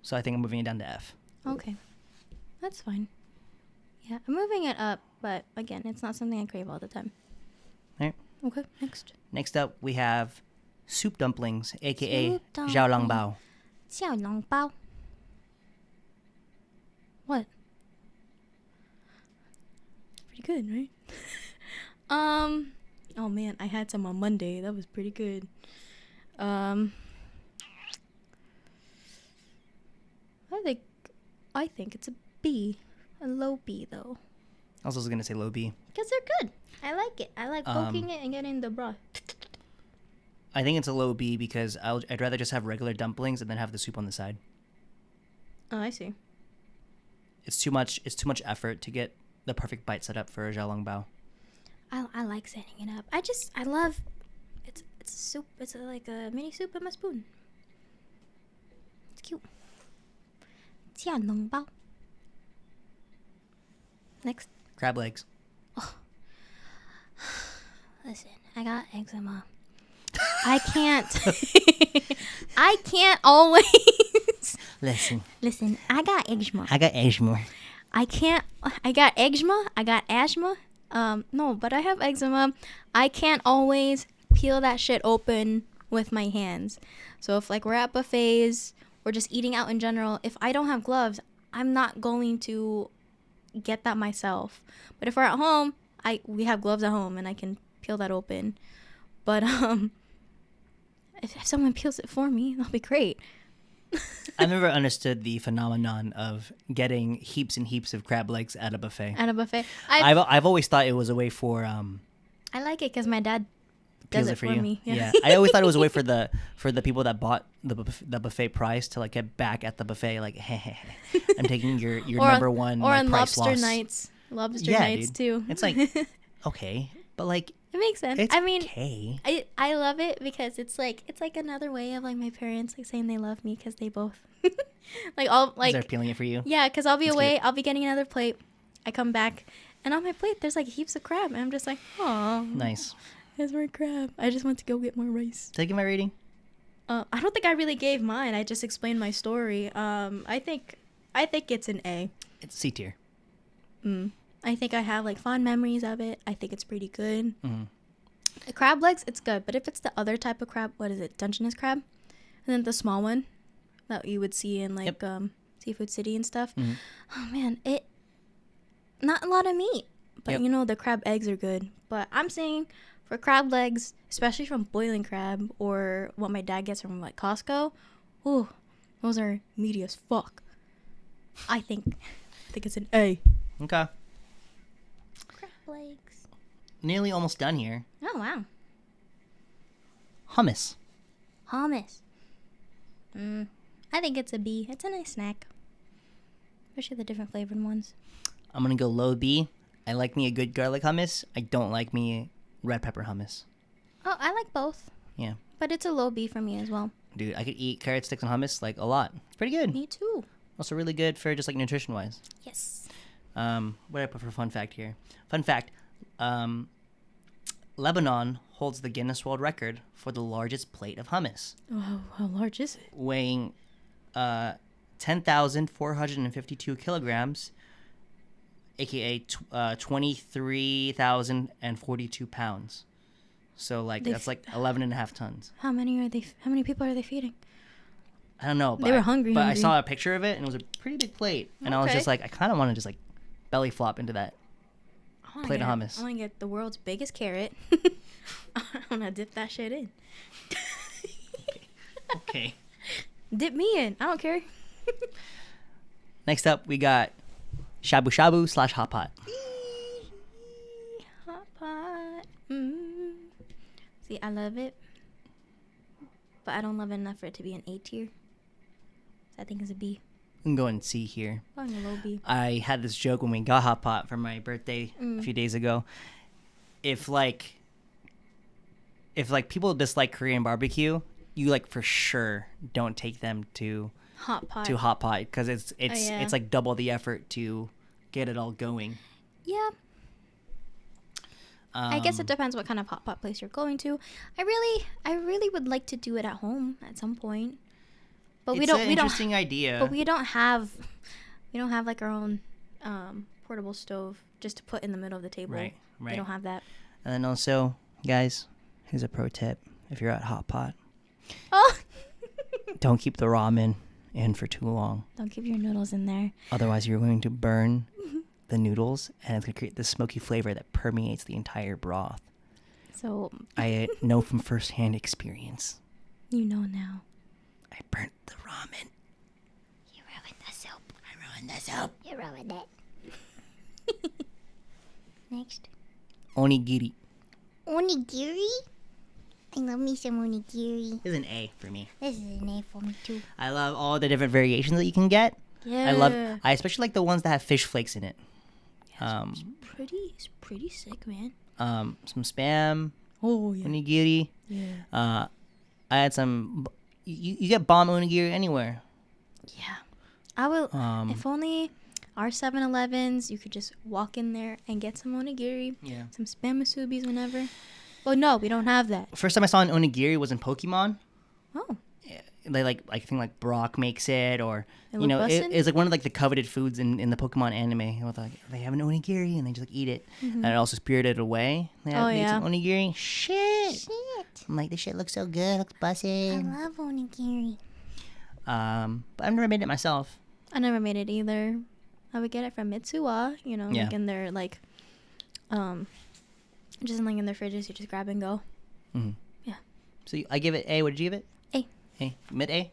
So I think I'm moving it down to F. Okay, that's fine. Yeah, I'm moving it up, but again, it's not something I crave all the time. All right. Okay, next. Next up, we have soup dumplings, aka Soup Zhao Lang Bao. 小笼包. What? Pretty good, right? Oh man, I had some on Monday. That was pretty good. I think it's a B. A low B though. I was also gonna say low B. Because they're good. I like it. I like poking it and getting the broth. I think it's a low B because I'd rather just have regular dumplings and then have the soup on the side. Oh, I see. It's too much effort to get the perfect bite set up for a Zhao Lang Bao. I like setting it up. I love it's a soup. It's like a mini soup in my spoon. It's cute. 下脓包. Next. Crab legs. Listen, I got eczema. I can't. I can't always. Listen, I got eczema. I got eczema. I can't. I got eczema. I got asthma. No, but I have eczema. I can't always peel that shit open with my hands. So if like we're at buffets or just eating out in general, if I don't have gloves, I'm not going to get that myself. But if we're at home, we have gloves at home and I can peel that open. But if someone peels it for me, that'll be great. I've never understood the phenomenon of getting heaps and heaps of crab legs at a buffet. At a buffet, I've always thought it was a way for I like it because my dad peels does it it for for you. me. Yeah. I always thought it was a way for the people that bought the buffet price to like get back at the buffet. Like, hey, I'm taking your number one or like, on price lobster loss. nights. Lobster Yeah, nights dude. too. It's like okay, but like it makes sense. it's I mean, okay. I love it because it's like another way of like my parents like saying they love me because they both like all like They're peeling it for you. yeah, because I'll be That's away, cute. I'll be getting another plate. I come back and on my plate there's like heaps of crab and I'm just like, oh, Nice. there's more crab. I just want to go get more rice. Taking my reading. I don't think I really gave mine. I just explained my story. I think it's an A. It's C tier. I think I have like fond memories of it. I think it's pretty good. Mhm. The crab legs, it's good. But if it's the other type of crab, what is it? Dungeness crab? And then the small one that you would see in like Seafood City and stuff. Mhm. Oh man, not a lot of meat. But Yep. you know, the crab eggs are good. But I'm saying for crab legs, especially from boiling crab or what my dad gets from like Costco, ooh, those are meaty as fuck. I think it's an A. Okay. Crab legs. Nearly almost done here. Oh wow. Hummus. Hummus. I think it's a B. It's a nice snack. Especially the different flavored ones. I'm gonna go low B. I like me a good garlic hummus. I don't like me red pepper hummus. Oh, I like both. Yeah. But it's a low B for me as well. Dude, I could eat carrot sticks and hummus like a lot. It's pretty good. Me too. Also really good for just like nutrition wise. Yes. What do I put for fun fact here? Fun fact. Lebanon holds the Guinness World Record for the largest plate of hummus, Oh, how large is it? weighing 10,452 kilograms, aka 23,042 pounds. So like that's like 11 and a half tons. How many people are they feeding? I don't know. But They were hungry, But I hungry. saw a picture of it and it was a pretty big plate. And I was Okay. just like, I kind of want to just like belly flop into that. Plate of hummus. I want to get the world's biggest carrot. I want to dip that shit in. Okay. Dip me in. I don't care. Next up, we got shabu shabu / hot pot. Hot pot. See, I love it. But I don't love it enough for it to be an A tier. So I think it's a B. We can go and see here. Probably a low B. I had this joke when we got hot pot for my birthday a few days ago. If people dislike Korean barbecue, you like for sure don't take them to Hot pot. hot pot because it's yeah. it's like double the effort to get it all going. Yeah. I guess it depends what kind of hot pot place you're going to. I really would like to do it at home at some point. But It's an interesting idea. But we don't have like our own portable stove just to put in the middle of the table. Right. We don't have that. And then also, guys, here's a pro tip: if you're at hot pot, Oh. don't keep the ramen in for too long. Don't keep your noodles in there. Otherwise, you're going to burn the noodles, and it's going to create this smoky flavor that permeates the entire broth. So I know from firsthand experience. you know now. I burnt the ramen. You ruined the soup. I ruined the soup. You ruined it. Next. Onigiri Onigiri? I love me some onigiri. is an A for me. This is an A for me too. I love all the different variations that you can get. Yeah. I especially like the ones that have fish flakes in it. It's pretty sick, man. Some spam, Oh yeah. onigiri. Yeah. I had some. You get bomb onigiri anywhere. Yeah. I will. If only our 7-Elevens, you could just walk in there and get some onigiri, some spam musubis whenever. Well, no, we don't have that. First time I saw an onigiri was in Pokemon. Oh. They I think like Brock makes it, or It it's like one of like the coveted foods in the Pokemon anime. With, like, they have an onigiri and they just like eat it, and it also Spirited Away. They made some onigiri. Shit. I'm like, this shit looks so good. Looks bussy. I love onigiri. But I've never made it myself. I never made it either. I would get it from Mitsuwa, like in their like, just like in their fridges. You just grab and go. Mm-hmm. Yeah. So I give it A. What did you give it? A. A. Mid A.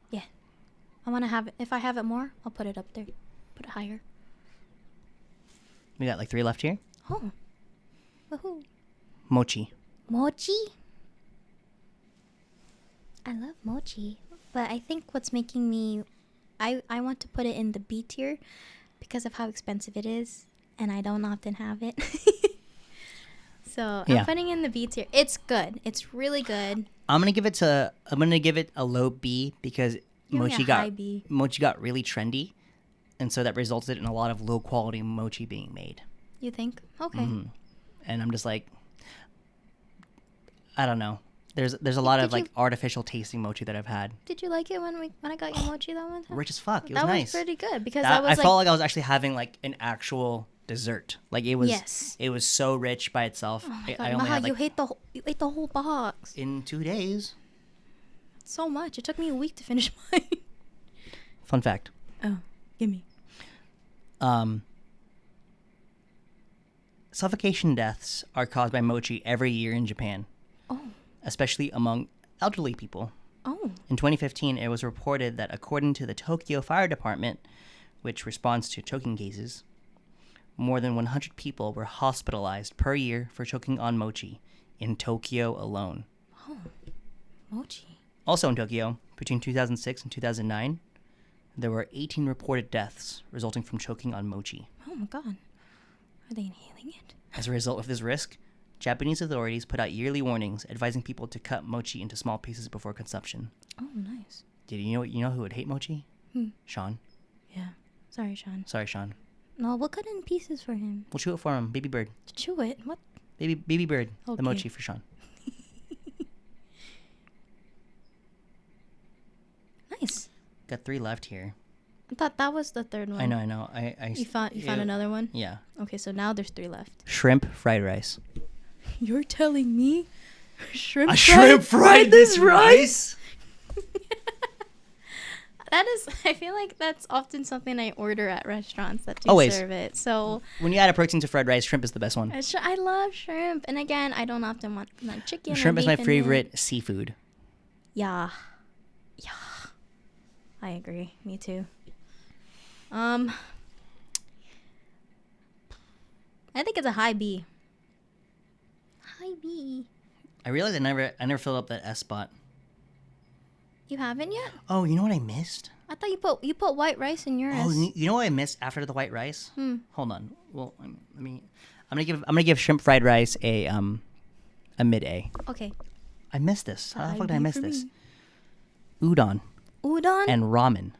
Yeah. I want to have it. If I have it more, I'll put it up there. Put it higher. We got like 3 left here. Oh. Woohoo. Mochi. Mochi? I love mochi. But I think what's making me... I want to put it in the B tier because of how expensive it is. And I don't often have it. So I'm putting in the B tier. It's good. It's really good. I'm gonna give it a low B because mochi got really trendy, and so that resulted in a lot of low quality mochi being made. You think? Okay. Mm-hmm. And I'm just like, I don't know. There's a lot of like artificial tasting mochi that I've had. Did you like it when I got your mochi that one time? Rich as fuck. It was nice. That was pretty good because I felt like I was actually having like an actual dessert. Like it was. Yes. It was so rich by itself. Oh my God. I only had, like, you ate the whole box in 2 days. So much. It took me a week to finish mine. Fun fact. Oh, give me. Suffocation deaths are caused by mochi every year in Japan. Oh. Especially among elderly people. Oh. In 2015, it was reported that according to the Tokyo Fire Department, which responds to choking cases, more than 100 people were hospitalized per year for choking on mochi in Tokyo alone. Oh, mochi. Also in Tokyo, between 2006 and 2009, there were 18 reported deaths resulting from choking on mochi. Oh my God. Are they inhaling it? As a result of this risk, Japanese authorities put out yearly warnings advising people to cut mochi into small pieces before consumption. Oh, nice. Did you know who would hate mochi? Sean. Yeah. Sorry, Sean. Sorry, Sean. No, we'll cut it in pieces for him. We'll chew it for him. Baby bird. Chew it? What? Baby bird. Okay. The mochi for Sean. Nice. Got 3 left here. I thought that was the third one. I know. You found another one? Yeah. Okay, so now there's 3 left. Shrimp fried rice. You're telling me shrimp fried this rice? That is, I feel like that's often something I order at restaurants that do Always serve it. So when you add a protein to fried rice, shrimp is the best one. I love shrimp, and again, I don't often want like chicken. Shrimp or is my beef in favorite seafood. Yeah, I agree. Me too. I think it's a high B. High B. I realized I never filled up that S spot. You haven't yet? Oh, you know what I missed? I thought you put white rice in yours. Oh, you know what I missed after the white rice? Hold on. Well, I'm gonna give shrimp fried rice a mid A. Okay. I missed this. How the fuck did I miss this? Udon. Udon and ramen.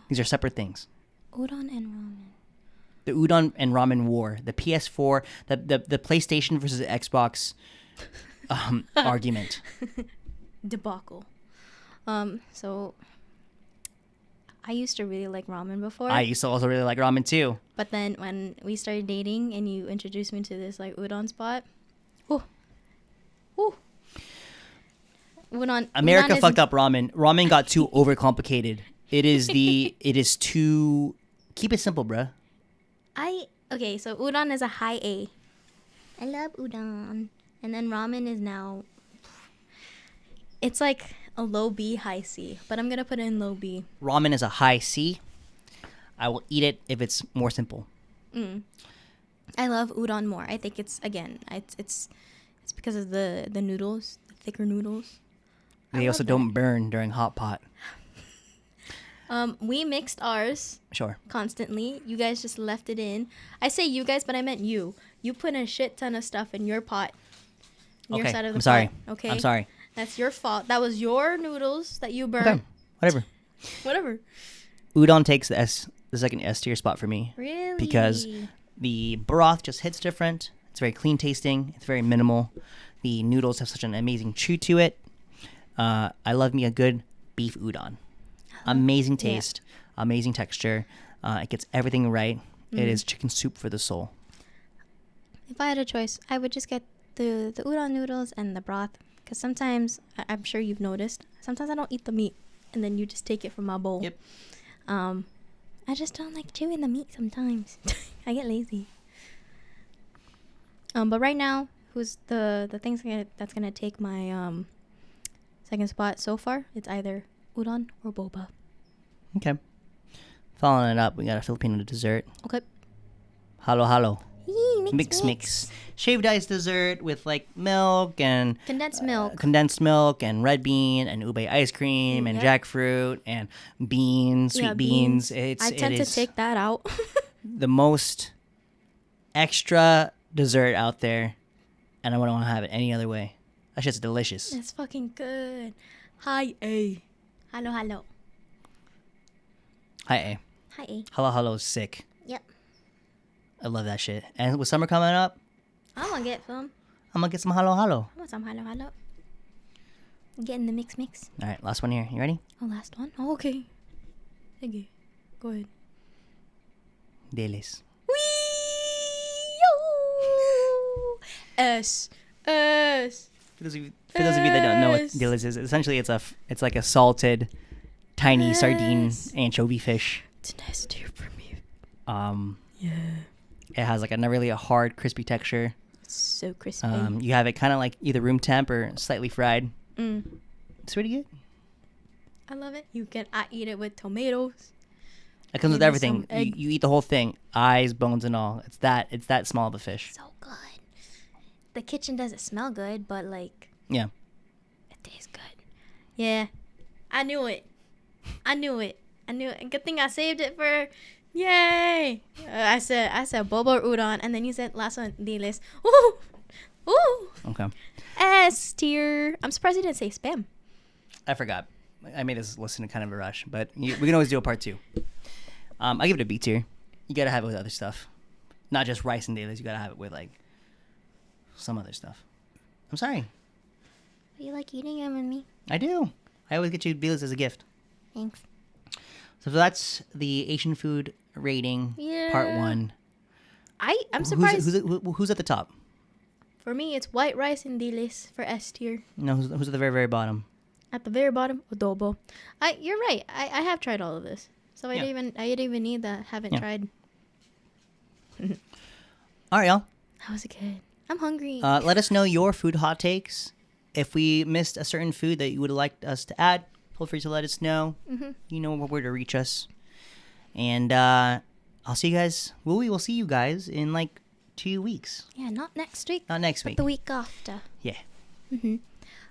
These are separate things. Udon and ramen. The udon and ramen war. The PS4, the PlayStation versus the Xbox argument. Debacle. So I used to really like ramen before. I used to also really like ramen too. But then when we started dating and you introduced me to this like udon spot, America fucked up ramen. Ramen got too overcomplicated. It is too. Keep it simple, bruh. Okay, so udon is a high A. I love udon, and then ramen is now. It's like a low B, high C, but I'm gonna put it in low B. Ramen is a high C. I will eat it if it's more simple. I love udon more. I think it's because of the noodles, the thicker noodles. They also don't burn during hot pot. We mixed ours. Sure. Constantly. You guys just left it in. I say you guys, but I meant you. You put a shit ton of stuff in your pot. Your side of the pot. Sorry. Okay. I'm sorry. That's your fault. That was your noodles that you burned. Okay. Whatever. Whatever. Udon takes the second S tier spot for me. Really? Because the broth just hits different. It's very clean tasting. It's very minimal. The noodles have such an amazing chew to it. I love me a good beef udon. Amazing taste, amazing texture. It gets everything right. It is chicken soup for the soul. If I had a choice, I would just get the udon noodles and the broth. Because sometimes, I'm sure you've noticed, sometimes I don't eat the meat. And then you just take it from my bowl. Yep. I just don't like chewing the meat sometimes. I get lazy. But right now, who's the things that's gonna take my second spot so far? It's either udon or boba. Okay. Following it up, we got a Filipino dessert. Okay. Halo halo. Yee, Mix. Shaved ice dessert with like milk and condensed milk, and red bean and ube ice cream and jackfruit and beans, sweet beans. I tend to take that out. The most extra dessert out there, and I wouldn't want to have it any other way. That shit's delicious. It's fucking good. Hi A. Halo. Hi A. Hi A. Halo is sick. Yep. I love that shit. And with summer coming up, I'm gonna get some. I'm gonna get some halo. I want some halo. Getting the mix. All right, last one here. You ready? Oh, last one? Oh, okay. Okay. Go ahead. Delis. Wee! S. For those of you that don't know what Delis is, essentially it's like a salted, tiny sardine anchovy fish. It's an S tier for me. Yeah. It has like a really hard, crispy texture. It's so crispy. You have it kind of like either room temp or slightly fried. It's pretty good. I love it. I eat it with tomatoes. It comes with everything. You eat the whole thing, eyes, bones, and all. It's that small of a fish. So good. The kitchen doesn't smell good, but like, yeah, it tastes good. Yeah, I knew it. Good thing I saved it for. Yay! I said boba or udon, and then you said last one dilis. Ooh. Okay. S tier. I'm surprised you didn't say spam. I forgot. I made this list in kind of a rush, but we can always do a part 2. I give it a B tier. You gotta have it with other stuff, not just rice and dailies. You gotta have it with like some other stuff. I'm sorry. You like eating them with me? I do. I always get you dailies as a gift. Thanks. So that's the Asian food rating, part 1. I'm surprised. Who's at the top? For me, it's white rice and dilis for S tier. No, who's at the very, very bottom? At the very bottom, adobo. You're right. I have tried all of this, so I didn't even need that. Haven't tried. All right, y'all. That was good. I'm hungry. Let us know your food hot takes. If we missed a certain food that you would like us to add, feel free to let us know. You know where to reach us. And I'll see you guys. We will see you guys in like 2 weeks. Yeah, not next week. Not next week. But the week after. Yeah.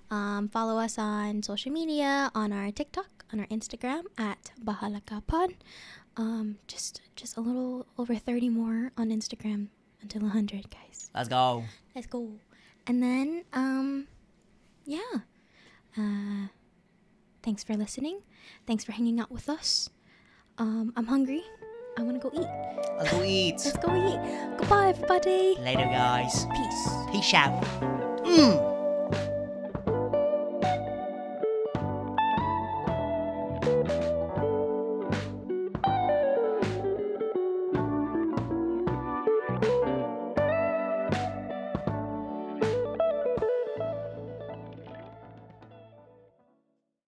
Follow us on social media, on our TikTok, on our Instagram at bahalakapod. Just a little over 30 more on Instagram until 100, guys. Let's go. And then, thanks for listening. Thanks for hanging out with us. I'm hungry. I want to go eat. Let's go eat. Goodbye, everybody. Later, guys. Peace. Peace out.